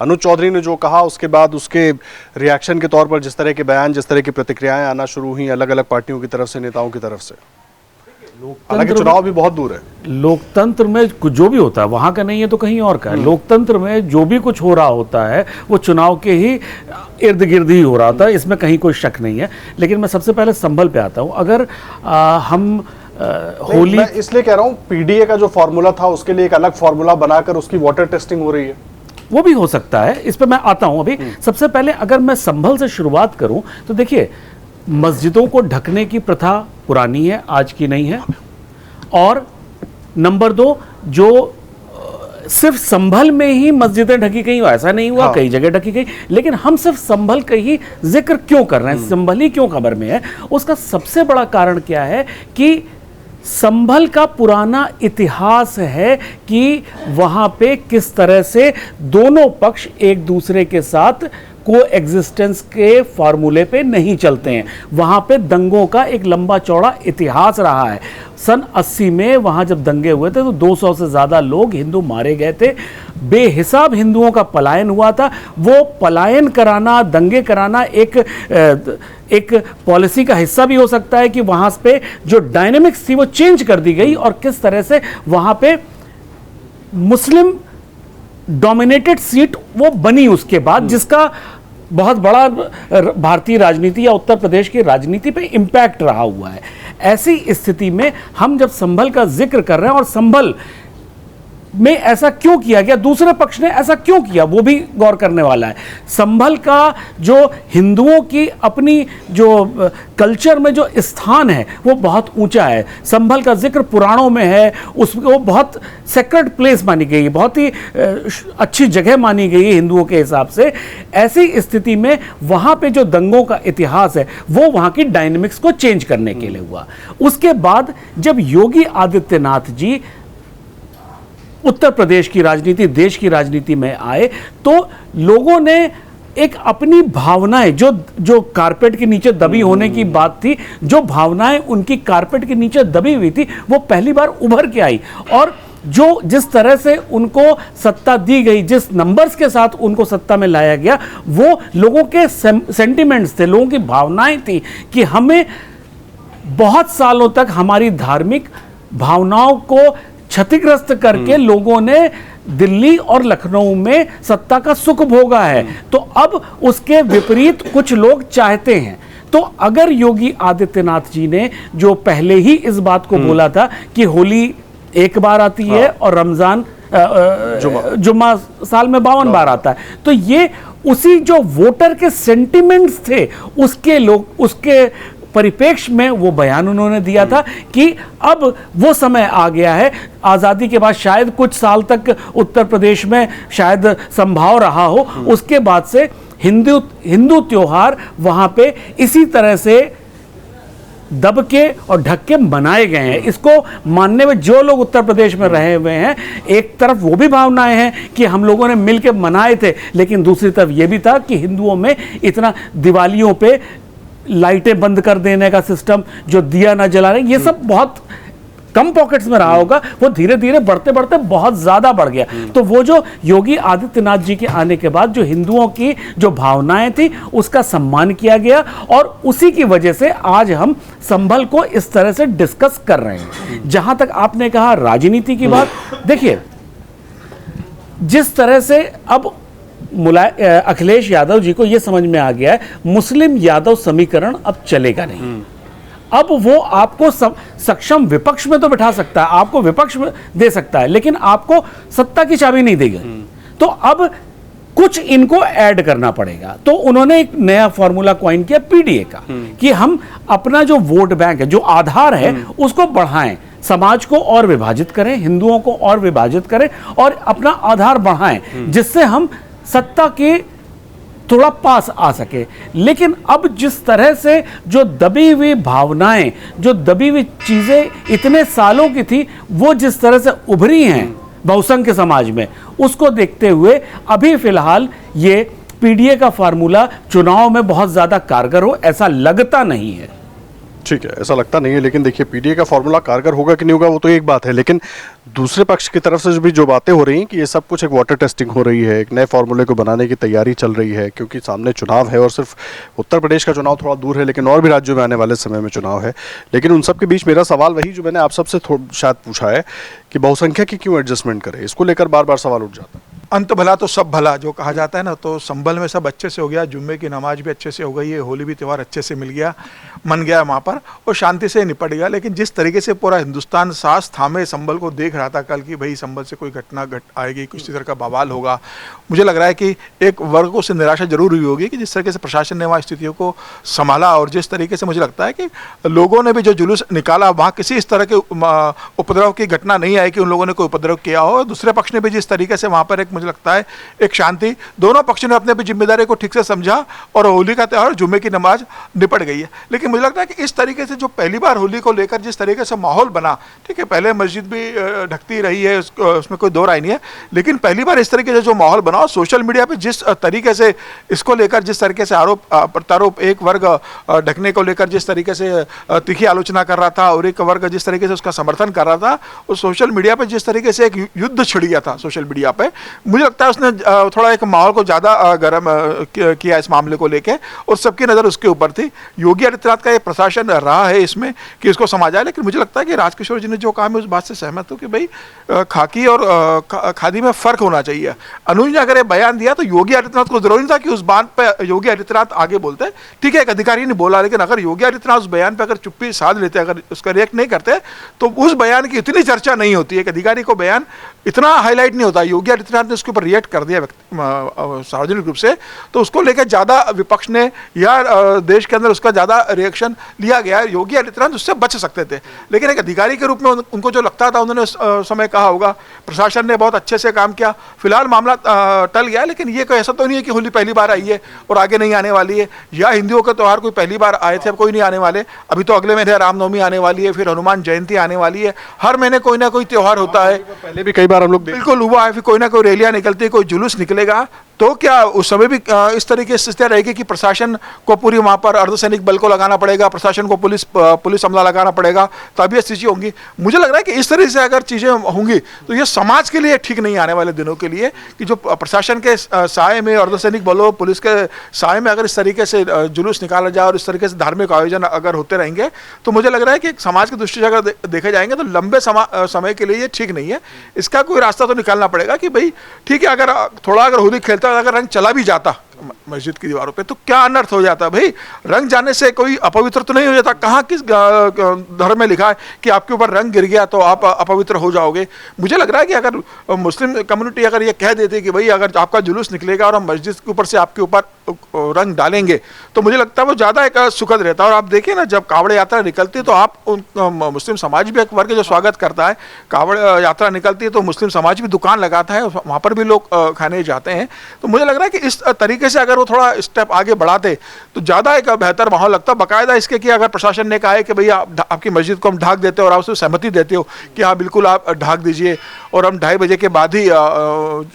Speaker 1: अनुज चौधरी ने जो कहा उसके बाद उसके रिएक्शन के तौर पर जिस तरह के बयान, जिस तरह की प्रतिक्रियाएं आना शुरू हुई अलग अलग पार्टियों की तरफ से, नेताओं की तरफ से। हालांकि चुनाव भी बहुत दूर है।
Speaker 7: लोकतंत्र में जो भी होता है वहां का नहीं है तो कहीं और का है। लोकतंत्र में जो भी कुछ हो रहा होता है वो चुनाव के ही इर्द गिर्द ही हो रहा होता है, इसमें कहीं कोई शक नहीं है। लेकिन मैं सबसे पहले संभल पे आता हूं। अगर हम होली,
Speaker 1: मैं इसलिए कह रहा हूं पीडीए का जो फॉर्मूला था उसके लिए एक अलग फॉर्मूला बनाकर उसकी वाटर टेस्टिंग हो रही है,
Speaker 7: वो भी हो सकता है। इस पर मैं आता हूं। अभी सबसे पहले अगर मैं संभल से शुरुआत करूं तो देखिए, मस्जिदों को ढकने की प्रथा पुरानी है, आज की नहीं है। और नंबर 2, जो सिर्फ संभल में ही मस्जिदें ढकी गई ऐसा नहीं हुआ, कई जगह ढकी गई। लेकिन हम सिर्फ संभल का ही जिक्र क्यों कर रहे हैं, संभल ही क्यों खबर में है? उसका सबसे बड़ा कारण क्या है कि संभल का पुराना इतिहास है कि वहां पे किस तरह से दोनों पक्ष एक दूसरे के साथ को एग्जिस्टेंस के फॉर्मूले पे नहीं चलते हैं। वहां पे दंगों का एक लंबा चौड़ा इतिहास रहा है। सन 80 में वहां जब दंगे हुए थे तो 200 से ज्यादा लोग हिंदू मारे गए थे। बेहिसाब हिंदुओं का पलायन हुआ था। वो पलायन कराना, दंगे कराना एक पॉलिसी का हिस्सा भी हो सकता है कि वहां पे जो डायनेमिक्स थी वो चेंज कर दी गई और किस तरह से वहां पे मुस्लिम डोमिनेटेड सीट वो बनी उसके बाद, जिसका बहुत बड़ा भारतीय राजनीति या उत्तर प्रदेश की राजनीति पे इम्पैक्ट रहा हुआ है। ऐसी स्थिति में हम जब संभल का जिक्र कर रहे हैं और संभल में ऐसा क्यों किया गया, दूसरे पक्ष ने ऐसा क्यों किया, वो भी गौर करने वाला है। संभल का जो हिंदुओं की अपनी जो कल्चर में जो स्थान है वो बहुत ऊंचा है। संभल का जिक्र पुराणों में है, उसको बहुत सेक्रेड प्लेस मानी गई है, बहुत ही अच्छी जगह मानी गई है हिंदुओं के हिसाब से। ऐसी स्थिति में वहां पे जो दंगों का इतिहास है वो वहां की डायनेमिक्स को चेंज करने के लिए हुआ। उसके बाद जब योगी आदित्यनाथ जी उत्तर प्रदेश की राजनीति, देश की राजनीति में आए तो लोगों ने एक अपनी भावनाएं जो कारपेट के नीचे दबी होने की बात थी, जो भावनाएं उनकी कारपेट के नीचे दबी हुई थी वो पहली बार उभर के आई। और जो जिस तरह से उनको सत्ता दी गई, जिस नंबर्स के साथ उनको सत्ता में लाया गया, वो लोगों के सेंटिमेंट्स थे, लोगों की भावनाएं थी कि हमें बहुत सालों तक हमारी धार्मिक भावनाओं को क्षतिग्रस्त करके लोगों ने दिल्ली और लखनऊ में सत्ता का सुख भोगा है। तो अब उसके विपरीत कुछ लोग चाहते हैं। तो अगर योगी आदित्यनाथ जी ने जो पहले ही इस बात को बोला था कि होली एक बार आती है और रमजान जुम्मा साल में 52 बार आता है, तो ये उसी जो वोटर के सेंटिमेंट्स थे उसके परिप्रेक्ष्य में वो बयान उन्होंने दिया था कि अब वो समय आ गया है, आज़ादी के बाद शायद कुछ साल तक उत्तर प्रदेश में शायद संभाव रहा हो, उसके बाद से हिंदू त्योहार वहां पे इसी तरह से दब के और ढक के मनाए गए हैं। इसको मानने में जो लोग उत्तर प्रदेश में रहे हुए हैं, एक तरफ वो भी भावनाएं हैं कि हम लोगों ने मिलकर मनाए थे, लेकिन दूसरी तरफ ये भी था कि हिंदुओं में इतना दिवालियों पे लाइटें बंद कर देने का सिस्टम, जो दिया ना जलाने, ये सब बहुत कम पॉकेट्स में रहा होगा, वो धीरे धीरे बढ़ते बढ़ते बहुत ज्यादा बढ़ गया। तो वो जो योगी आदित्यनाथ जी के आने के बाद जो हिंदुओं की जो भावनाएं थी उसका सम्मान किया गया, और उसी की वजह से आज हम संभल को इस तरह से डिस्कस कर रहे हैं। जहां तक आपने कहा राजनीति की बात, देखिए जिस तरह से अब अखिलेश यादव जी को यह समझ में आ गया है, मुस्लिम यादव समीकरण अब चलेगा नहीं। अब वो आपको सक्षम विपक्ष में तो बिठा सकता है, आपको विपक्ष में दे सकता है, लेकिन आपको सत्ता की चाबी नहीं देगा। तो अब कुछ इनको ऐड करना पड़ेगा। तो उन्होंने एक नया फॉर्मूला कॉइन किया पीडीए का, कि हम अपना जो वोट बैंक है, जो आधार है, उसको बढ़ाएं, समाज को और विभाजित करें, हिंदुओं को और विभाजित करें और अपना आधार बढ़ाएं, जिससे हम सत्ता के थोड़ा पास आ सके। लेकिन अब जिस तरह से जो दबी हुई भावनाएं, जो दबी हुई चीजें इतने सालों की थी, वो जिस तरह से उभरी हैं बहुसंख्य समाज में, उसको देखते हुए अभी फिलहाल ये पीडीए का फार्मूला चुनाव में बहुत ज्यादा कारगर हो ऐसा लगता नहीं है।
Speaker 1: ठीक है, ऐसा लगता नहीं है, लेकिन देखिए पीडीए का फॉर्मूला कारगर होगा कि नहीं होगा वो तो एक बात है, लेकिन दूसरे पक्ष की तरफ से भी जो बातें हो रही हैं कि ये सब कुछ एक वाटर टेस्टिंग हो रही है, एक नए फॉर्मूले को बनाने की तैयारी चल रही है, क्योंकि सामने चुनाव है और सिर्फ उत्तर प्रदेश का चुनाव थोड़ा दूर है, लेकिन और भी राज्यों में आने वाले समय में चुनाव है। लेकिन उन सब के बीच मेरा सवाल वही जो मैंने आप सबसे शायद पूछा है कि बहुसंख्या की क्यों एडजस्टमेंट करे, इसको लेकर बार बार सवाल उठ जाता है।
Speaker 8: अंत भला तो सब भला जो कहा जाता है ना, तो संभल में सब अच्छे से हो गया, जुम्मे की नमाज भी अच्छे से हो गई है, होली भी त्यौहार अच्छे से मिल गया, मन गया वहाँ पर और शांति से निपट गया। लेकिन जिस तरीके से पूरा हिंदुस्तान सांस थामे संभल को देख रहा था कल की भाई संभल से कोई घटना आएगी, कुछ तरह का बवाल होगा, मुझे लग रहा है कि एक वर्ग को से निराशा जरूर हुई होगी कि जिस तरीके से प्रशासन ने वहाँ स्थितियों को संभाला, और जिस तरीके से मुझे लगता है कि लोगों ने भी जो जुलूस निकाला, वहाँ किसी इस तरह के उपद्रव की घटना नहीं आई कि उन लोगों ने कोई उपद्रव किया हो। दूसरे पक्ष ने भी जिस तरीके से वहाँ पर एक मुझे लगता है एक शांति, दोनों पक्षों ने अपने जिम्मेदारी को ठीक से समझा और होली का त्यौहार जुम्मे की नमाज निपट गई है। लेकिन मुझे लगता है कि इस तरीके से जो पहली बार होली को लेकर जिस तरीके से माहौल बना, ठीक है पहले मस्जिद भी ढकती रही है, उसमें कोई दो राय नहीं है, लेकिन पहली बार इस तरीके से जो माहौल बना, सोशल मीडिया पे जिस तरीके से इसको लेकर जिस तरीके से आरोप प्रत्यारोप, एक वर्ग ढकने को लेकर जिस तरीके से तीखी आलोचना कर रहा था और एक वर्ग जिस तरीके से उसका समर्थन कर रहा था, और सोशल मीडिया पर जिस तरीके से एक युद्ध छिड़ गया था सोशल मीडिया पे, मुझे लगता है उसने थोड़ा एक माहौल को ज़्यादा गर्म किया इस मामले को लेके, और सबकी नज़र उसके ऊपर थी। योगी आदित्यनाथ का ये प्रशासन रहा है इसमें कि इसको समझा, लेकिन मुझे लगता है कि राजकिशोर जी ने जो कहा मैं उस बात से सहमत हूँ कि भाई खाकी और खादी में फ़र्क होना चाहिए। अनुज ने अगर ये बयान दिया तो योगी आदित्यनाथ को जरूरी था कि उस बात पर योगी आदित्यनाथ आगे बोलते, ठीक है एक अधिकारी ने बोला, लेकिन अगर योगी आदित्यनाथ उस बयान पर अगर चुप्पी साध लेते, अगर उसका रिएक्ट नहीं करते, तो उस बयान की इतनी चर्चा नहीं होती। एक अधिकारी को बयान इतना हाईलाइट नहीं होता। योगी आदित्यनाथ ने उसके ऊपर रिएक्ट कर दिया सार्वजनिक रूप से, तो उसको लेकर ज़्यादा विपक्ष ने या देश के अंदर उसका ज़्यादा रिएक्शन लिया गया। योगी आदित्यनाथ उससे बच सकते थे, लेकिन एक अधिकारी के रूप में उनको जो लगता था, उन्होंने उस समय कहा होगा प्रशासन ने बहुत अच्छे से काम किया, फिलहाल मामला टल गया। लेकिन ये कोई ऐसा तो नहीं है कि होली पहली बार आई है और आगे नहीं आने वाली है, या हिंदुओं का त्यौहार कोई पहली बार आए थे अब कोई नहीं आने वाले। अभी तो अगले महीने रामनवमी आने वाली है, फिर हनुमान जयंती आने वाली है, हर महीने कोई ना कोई त्यौहार होता है।
Speaker 1: पहले भी कई बार हम लोग
Speaker 8: बिल्कुल हुआ है, फिर कोई ना कोई रैलियां निकलती है, कोई जुलूस निकलेगा, तो क्या उस समय भी इस तरीके से स्थिति रहेगी कि प्रशासन को पूरी वहाँ पर अर्धसैनिक बल को लगाना पड़ेगा, प्रशासन को पुलिस हमला लगाना पड़ेगा, तब ये चीज़ें होंगी। मुझे लग रहा है कि इस तरह से अगर चीज़ें होंगी तो ये समाज के लिए ठीक नहीं आने वाले दिनों के लिए, कि जो प्रशासन के साए में, अर्धसैनिक बलों, पुलिस के साए में अगर इस तरीके से जुलूस निकाला जाए और इस तरीके से धार्मिक आयोजन अगर होते रहेंगे, तो मुझे लग रहा है कि समाज की दृष्टि से अगर देखे जाएंगे तो लंबे समय के लिए ये ठीक नहीं है। इसका कोई रास्ता तो निकालना पड़ेगा कि भाई ठीक है, अगर थोड़ा अगर होली खेलता अगर रंग चला भी जाता मस्जिद की दीवारों पे, तो क्या अनर्थ हो जाता है भाई? रंग जाने से कोई अपवित्र तो नहीं हो जाता? कहाँ किस धर्म में लिखा है कि आपके ऊपर रंग गिर गया तो आप अपवित्र हो जाओगे? मुझे लग रहा है कि अगर मुस्लिम कम्युनिटी अगर ये कह देती कि भाई अगर आपका जुलूस निकलेगा और हम मस्जिद के ऊपर से आपके ऊपर रंग डालेंगे, तो मुझे लगता है वो ज़्यादा एक सुखद रहता है। और आप देखिए ना, जब कावड़ यात्रा निकलती है तो आप मुस्लिम समाज भी एक वर्ग जो स्वागत करता है। कावड़ यात्रा निकलती है तो मुस्लिम समाज भी दुकान लगाता है, वहाँ पर भी लोग खाने जाते हैं। तो मुझे लग रहा है कि इस तरीके से अगर वो थोड़ा स्टेप आगे बढ़ाते तो ज़्यादा एक बेहतर माहौल लगता। बाकायदा इसके कि अगर प्रशासन ने कहा है कि भैया आपकी मस्जिद को हम ढाक देते हो और आप उसमें सहमति देते हो कि हाँ बिल्कुल आप ढाक दीजिए और हम 2:30 बजे के बाद ही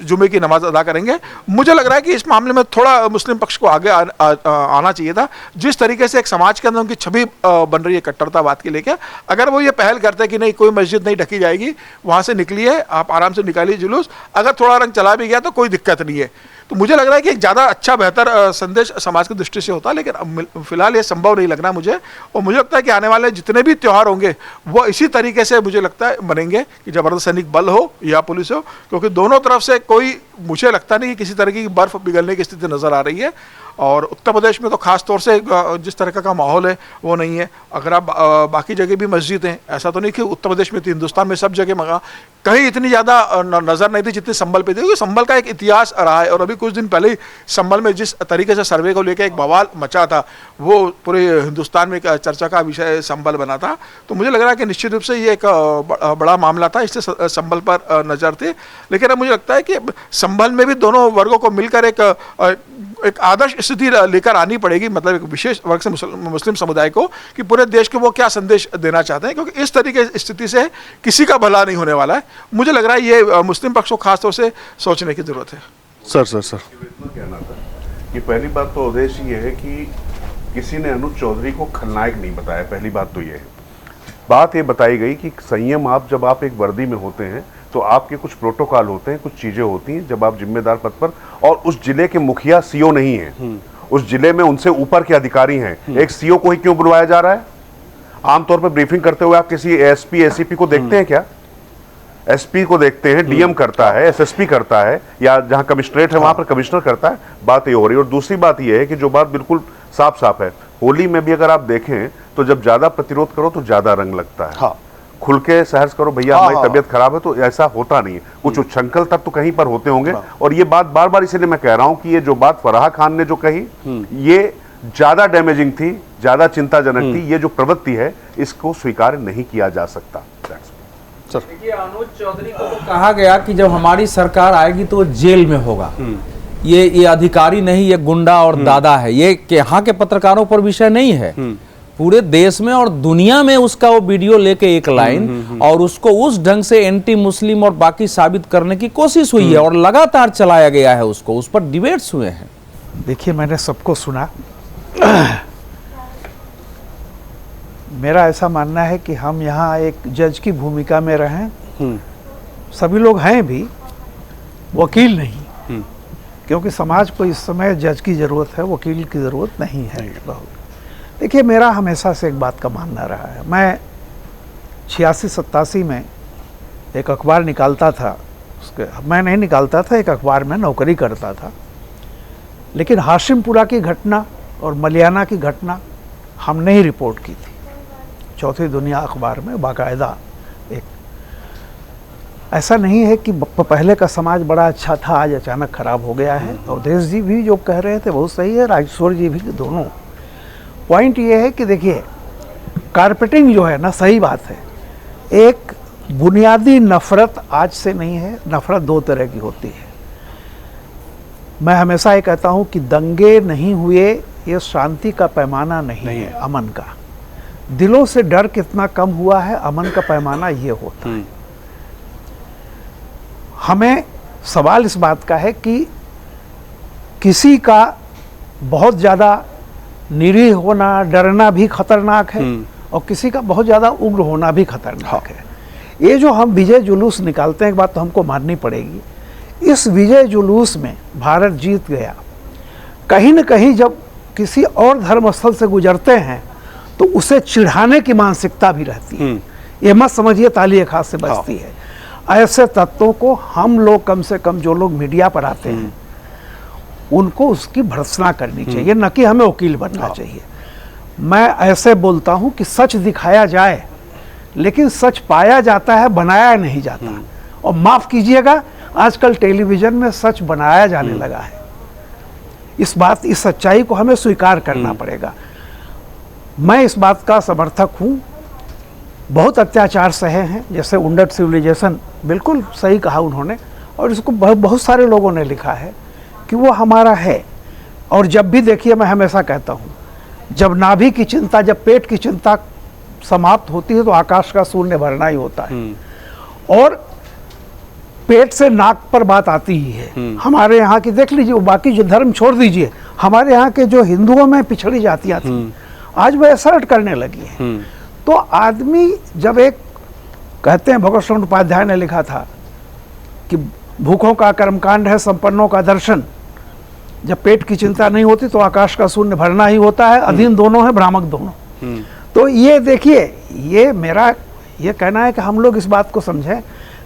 Speaker 8: जुमे की नमाज अदा करेंगे, मुझे लग रहा है कि इस मामले में थोड़ा मुस्लिम पक्ष को आगे आना चाहिए था। जिस तरीके से एक समाज के अंदर उनकी छवि बन रही है कट्टरतावाद के लेकर, अगर वो ये पहल करते हैं कि नहीं कोई मस्जिद नहीं ढकी जाएगी, वहाँ से निकलिए, आप आराम से निकालिए जुलूस, अगर थोड़ा रंग चला भी गया तो कोई दिक्कत नहीं है, तो मुझे लग रहा है कि एक ज़्यादा अच्छा बेहतर संदेश समाज की दृष्टि से होता। लेकिन फिलहाल ये संभव नहीं लग रहा मुझे, और मुझे लगता है कि आने वाले जितने भी त्यौहार होंगे वो इसी तरीके से मुझे लगता है बनेंगे कि जबरदस्त सैनिक बल हो या पुलिस हो, क्योंकि दोनों तरफ से कोई मुझे लगता नहीं कि किसी तरह की बर्फ पिघलने की स्थिति नज़र आ रही है। और उत्तर प्रदेश में तो खास तौर से जिस तरह का माहौल है वो नहीं है। अगर आप बाकी जगह भी मस्जिद हैं, ऐसा तो नहीं कि उत्तर प्रदेश में थी, हिंदुस्तान में सब जगह मगा कहीं इतनी ज़्यादा नज़र नहीं थी जितनी संभल पे थी, क्योंकि संभल का एक इतिहास रहा है। और अभी कुछ दिन पहले ही संभल में जिस तरीके से सर्वे को लेकर एक बवाल मचा था, वो पूरे हिंदुस्तान में एक चर्चा का विषय संभल बना था। तो मुझे लग रहा है कि निश्चित रूप से ये एक बड़ा मामला था, इससे संभल पर नज़र थी। लेकिन अब मुझे लगता है कि संभल में भी दोनों वर्गों को मिलकर एक आदर्श स्थिति लेकर आनी पड़ेगी, मतलब एक विशेष वर्ग से मुस्लिम समुदाय को, कि पूरे देश को वो क्या संदेश देना चाहते हैं, क्योंकि इस तरीके की स्थिति से किसी का भला नहीं होने वाला है। मुझे लग रहा है ये मुस्लिम पक्ष को खासतौर से सोचने की जरूरत है।
Speaker 1: सर
Speaker 4: इतना कहना था कि पहली बात तो उद्देश्य ये है कि किसी ने अनुज चौधरी को खलनायक नहीं बताया। पहली बात तो ये है, बात ये बताई गई कि संयम, आप जब आप एक वर्दी में होते हैं तो आपके कुछ प्रोटोकॉल होते हैं, कुछ चीजें होती हैं जब आप जिम्मेदार पद पर, और उस जिले के मुखिया सीओ नहीं है, उस जिले में उनसे ऊपर के अधिकारी हैं। एक सीओ को ही क्यों बुलवाया जा रहा है? आमतौर पर ब्रीफिंग करते हुए आप किसी एसपी एसीपी को देखते हैं क्या? एसपी को देखते हैं, डीएम करता है, एसएसपी करता है, या जहां कमिश्नरेट है वहां पर कमिश्नर करता है। बात ये हो रही है। और दूसरी बात ये है कि जो बात बिल्कुल साफ साफ है, होली में भी अगर आप देखें तो जब ज्यादा प्रतिरोध करो तो ज्यादा रंग लगता है।
Speaker 1: हाँ।
Speaker 4: खुल के सहर्ष करो भैया, हमारी तबीयत खराब है, तो ऐसा होता नहीं है। कुछ उच्छृंखल तक तो कहीं पर होते होंगे। और ये बात बार बार इसलिए मैं कह रहा हूं कि ये जो बात फराह खान ने जो कही, ये ज्यादा डैमेजिंग थी, ज्यादा चिंताजनक थी। ये जो प्रवृत्ति है इसको स्वीकार नहीं किया जा सकता।
Speaker 6: देखिए, अनुज चौधरी को तो कहा गया कि जब हमारी सरकार आएगी तो वो जेल में होगा। ये अधिकारी नहीं, ये गुंडा और दादा है। ये यहाँ के पत्रकारों पर विषय नहीं है, पूरे देश में और दुनिया में उसका वो वीडियो लेके एक लाइन और उसको उस ढंग से एंटी मुस्लिम और बाकी साबित करने की कोशिश हुई है और लगातार चलाया गया है उसको, उस पर डिबेट्स हुए हैं।
Speaker 2: देखिए, मैंने सबको सुना। मेरा ऐसा मानना है कि हम यहाँ एक जज की भूमिका में रहें। सभी लोग हैं भी, वकील नहीं, क्योंकि समाज को इस समय जज की ज़रूरत है, वकील की ज़रूरत नहीं है। देखिए, मेरा हमेशा से एक बात का मानना रहा है। मैं 86-87 में एक अखबार निकालता था, मैं नहीं निकालता था, एक अखबार में नौकरी करता था। लेकिन हाशिमपुरा की घटना और मलियाना की घटना हमने ही रिपोर्ट की थी, चौथी दुनिया अखबार में बाकायदा। एक ऐसा नहीं है कि पहले का समाज बड़ा अच्छा था, आज अचानक खराब हो गया है। अवधेश जी भी जो कह रहे थे बहुत सही है, राजेश्वर जी भी, दोनों। पॉइंट ये है कि देखिए, कारपेटिंग जो है ना, सही बात है। एक बुनियादी नफरत आज से नहीं है, नफरत दो तरह की होती है। मैं हमेशा ये कहता हूँ कि दंगे नहीं हुए, ये शांति का पैमाना नहीं है, अमन का। दिलों से डर कितना कम हुआ है, अमन का पैमाना ये होता है। हमें सवाल इस बात का है कि किसी का बहुत ज़्यादा निरीह होना, डरना भी खतरनाक है, और किसी का बहुत ज़्यादा उग्र होना भी खतरनाक है। ये जो हम विजय जुलूस निकालते हैं, एक बात तो हमको माननी पड़ेगी, इस विजय जुलूस में भारत जीत गया। कहीं न कहीं जब किसी और धर्मस्थल से गुजरते हैं तो उसे चिढ़ाने की मानसिकता भी रहती है। ये मत समझिए ताली एक हाथ से बजती है। ऐसे तत्वों को हम लोग, कम से कम जो लोग मीडिया पर आते हैं, उनको उसकी भर्त्सना करनी चाहिए, न कि हमें वकील बनना चाहिए। मैं ऐसे बोलता हूं कि सच दिखाया जाए, लेकिन सच पाया जाता है, बनाया नहीं जाता। और माफ कीजिएगा, आजकल टेलीविजन में सच बनाया जाने लगा है। इस सच्चाई को हमें स्वीकार करना पड़ेगा। मैं इस बात का समर्थक हूं। बहुत अत्याचार सहे हैं, जैसे उंडट सिविलाइजेशन, बिल्कुल सही कहा उन्होंने, और इसको बहुत सारे लोगों ने लिखा है कि वो हमारा है। और जब भी देखिए, मैं हमेशा कहता हूँ, जब नाभि की चिंता, जब पेट की चिंता समाप्त होती है तो आकाश का शून्य भरना ही होता है। और पेट से नाक पर बात आती ही है। हमारे यहाँ की देख लीजिए, बाकी जो धर्म छोड़ दीजिए, हमारे यहाँ के जो हिंदुओं में पिछड़ी जातियाँ थी, आज वह असर्ट करने लगी हैं। तो आदमी जब एक, कहते हैं भगवत श्रवण उपाध्याय ने लिखा था कि भूखों का कर्मकांड है संपन्नों का दर्शन, जब पेट की चिंता नहीं होती तो आकाश का शून्य भरना ही होता है, अधीन दोनों है, भ्रामक दोनों। तो ये देखिए, ये मेरा ये कहना है कि हम लोग इस बात को समझें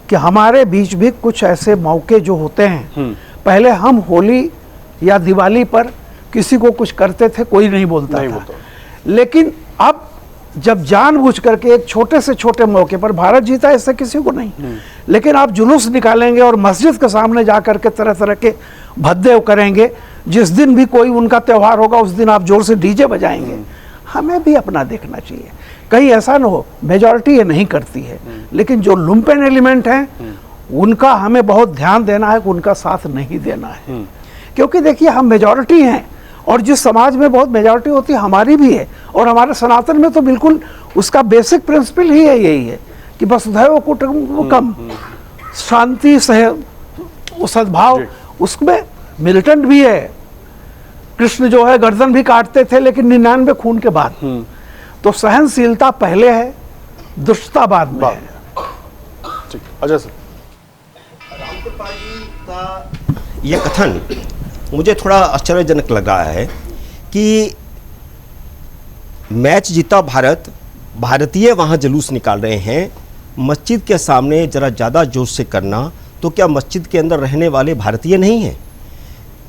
Speaker 2: कि हमारे बीच भी कुछ ऐसे मौके जो होते हैं, पहले हम होली या दिवाली पर किसी को कुछ करते थे, कोई नहीं बोलता था। लेकिन अब जब जानबूझ करके एक छोटे से छोटे मौके पर, भारत जीता इससे किसी को नहीं, लेकिन आप जुलूस निकालेंगे और मस्जिद के सामने जाकर के तरह तरह के भद्दे करेंगे, जिस दिन भी कोई उनका त्यौहार होगा उस दिन आप जोर से डीजे बजाएंगे। हमें भी अपना देखना चाहिए, कहीं ऐसा ना हो। मेजॉरिटी ये नहीं करती है, लेकिन जो लुम्पेन एलिमेंट हैं उनका हमें बहुत ध्यान देना है कि उनका साथ नहीं देना है। क्योंकि देखिए, हम मेजॉरिटी हैं, और जिस समाज में बहुत मेजॉरिटी होती है हमारी भी है, और हमारे सनातन में तो बिल्कुल उसका बेसिक प्रिंसिपल ही है, यही है कि वसुधैव कुटुम्बकम, शांति सह सद्भाव, उसमें मिलिटेंट भी है। कृष्ण जो है गर्दन भी काटते थे, लेकिन 99 खून के बाद। तो सहनशीलता पहले है, दुष्टता बाद में है।
Speaker 1: ठीक, अजय सर।
Speaker 5: रामकृपाल जी का ये कथन मुझे थोड़ा आश्चर्यजनक लग रहा है कि मैच जीता भारत, भारतीय वहाँ जुलूस निकाल रहे हैं, मस्जिद के सामने ज़रा ज़्यादा जोश से करना, तो क्या मस्जिद के अंदर रहने वाले भारतीय नहीं हैं?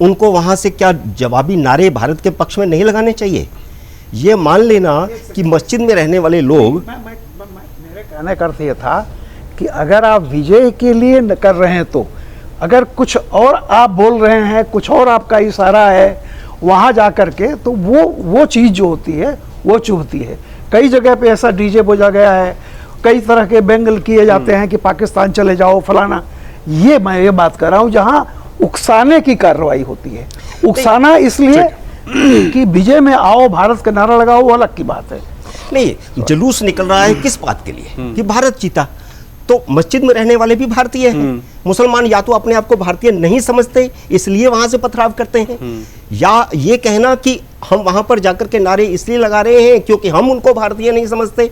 Speaker 5: उनको वहाँ से क्या जवाबी नारे भारत के पक्ष में नहीं लगाने चाहिए? ये मान लेना कि मस्जिद में रहने वाले लोग,
Speaker 2: मेरे कहने का अर्थ ये था कि अगर आप विजय के लिए कर रहे हैं, तो अगर कुछ और आप बोल रहे हैं, कुछ और आपका इशारा है वहाँ जा कर के, तो वो चीज़ जो होती है वो चुभती है। कई जगह पे ऐसा डीजे बजा गया है, कई तरह के बेंगल किए जाते हैं कि पाकिस्तान चले जाओ फलाना। ये मैं ये बात कर रहा हूँ जहाँ उकसाने की कार्रवाई होती है। उकसाना इसलिए कि विजय में आओ, भारत का नारा लगाओ, वो अलग की बात है।
Speaker 5: नहीं, जुलूस निकल रहा है किस बात के लिए? कि भारत जीता। तो मस्जिद में रहने वाले भी भारतीय हैं। मुसलमान या तो अपने आप को भारतीय नहीं समझते, इसलिए वहां से पथराव करते हैं, या ये कहना कि हम वहां पर जाकर के नारे इसलिए लगा रहे हैं क्योंकि हम उनको भारतीय नहीं समझते।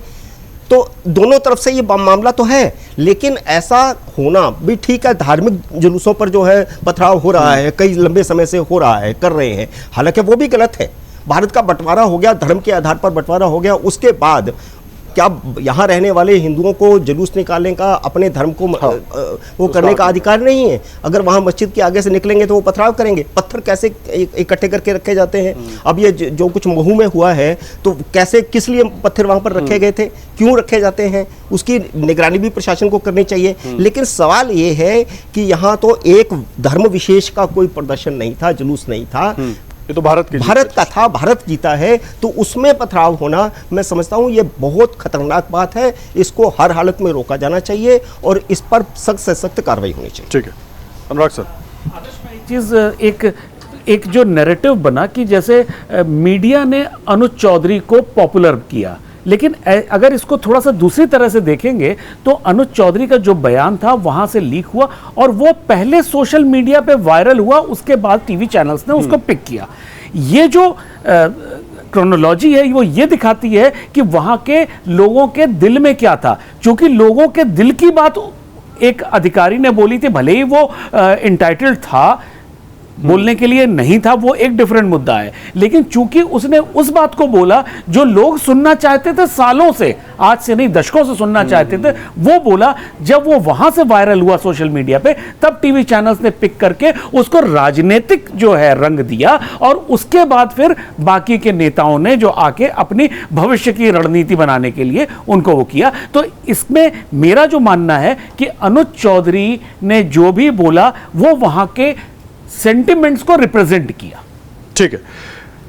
Speaker 5: तो दोनों तरफ से ये मामला तो है, लेकिन ऐसा होना भी ठीक है। धार्मिक जुलूसों पर जो है पथराव हो रहा है, कई लंबे समय से हो रहा है, कर रहे हैं, हालांकि वो भी गलत है। भारत का बंटवारा हो गया, धर्म के आधार पर बंटवारा हो गया, उसके बाद क्या यहाँ रहने वाले हिंदुओं को जुलूस निकालने का, अपने धर्म को वो करने का अधिकार नहीं है? अगर वहाँ मस्जिद के आगे से निकलेंगे तो वो पथराव करेंगे। पत्थर कैसे इकट्ठे करके रखे जाते हैं? अब ये जो कुछ महू में हुआ है, तो कैसे, किस लिए पत्थर वहाँ पर रखे गए थे, क्यों रखे जाते हैं, उसकी निगरानी भी प्रशासन को करनी चाहिए। लेकिन सवाल ये है कि यहाँ तो एक धर्म विशेष का कोई प्रदर्शन नहीं था, जुलूस नहीं था,
Speaker 1: ये तो भारत
Speaker 5: का था, भारत जीता है, तो उसमें पथराव होना, मैं समझता हूं ये बहुत खतरनाक बात है। इसको हर हालत में रोका जाना चाहिए और इस पर सख्त से सख्त कार्रवाई होनी चाहिए।
Speaker 1: ठीक है, अनुराग सर।
Speaker 7: चीज एक जो नैरेटिव बना कि जैसे मीडिया ने अनुज चौधरी को पॉपुलर किया, लेकिन अगर इसको थोड़ा सा दूसरी तरह से देखेंगे तो अनुज चौधरी का जो बयान था वहां से लीक हुआ और वो पहले सोशल मीडिया पे वायरल हुआ, उसके बाद टीवी चैनल्स ने उसको पिक किया। ये जो क्रोनोलॉजी है वो ये दिखाती है कि वहां के लोगों के दिल में क्या था। क्योंकि लोगों के दिल की बात एक अधिकारी ने बोली थी, भले ही वो इंटाइटल्ड था, बोलने के लिए नहीं था, वो एक डिफरेंट मुद्दा है। लेकिन चूंकि उसने उस बात को बोला जो लोग सुनना चाहते थे सालों से, आज से नहीं दशकों से सुनना चाहते थे, वो बोला। जब वो वहां से वायरल हुआ सोशल मीडिया पे, तब टीवी चैनल्स ने पिक करके उसको राजनीतिक जो है रंग दिया, और उसके बाद फिर बाकी के नेताओं ने जो आके अपनी भविष्य की रणनीति बनाने के लिए उनको वो किया। तो इसमें मेरा जो मानना है कि अनुज चौधरी ने जो भी बोला वो वहां के सेंटिमेंट्स को रिप्रेजेंट किया।
Speaker 1: ठीक है,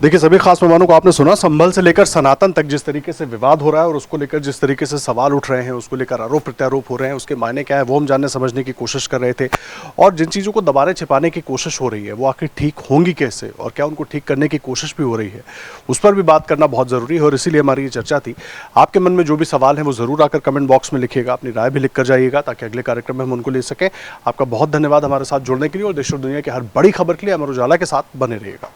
Speaker 1: देखिए सभी खास मेहमानों को आपने सुना, संभल से लेकर सनातन तक जिस तरीके से विवाद हो रहा है और उसको लेकर जिस तरीके से सवाल उठ रहे हैं, उसको लेकर आरोप प्रत्यारोप हो रहे हैं, उसके मायने क्या है वो हम जानने समझने की कोशिश कर रहे थे। और जिन चीज़ों को दबाने छिपाने की कोशिश हो रही है वो आखिर ठीक होंगी कैसे, और क्या उनको ठीक करने की कोशिश भी हो रही है, उस पर भी बात करना बहुत ज़रूरी है। और इसीलिए हमारी ये चर्चा थी। आपके मन में जो भी सवाल है वो ज़रूर आकर कमेंट बॉक्स में लिखिएगा, अपनी राय भी लिख कर जाइएगा ताकि अगले कार्यक्रम में हम उनको ले सकें। आपका बहुत धन्यवाद हमारे साथ जुड़ने के लिए, और देश और दुनिया की हर बड़ी खबर के लिए अमर उजाला के साथ बने रहिएगा।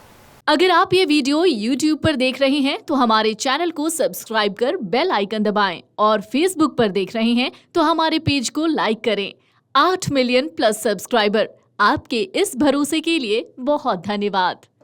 Speaker 9: अगर आप ये वीडियो YouTube पर देख रहे हैं तो हमारे चैनल को सब्सक्राइब कर बेल आइकन दबाएं, और Facebook पर देख रहे हैं तो हमारे पेज को लाइक करें। 8 मिलियन प्लस सब्सक्राइबर, आपके इस भरोसे के लिए बहुत धन्यवाद।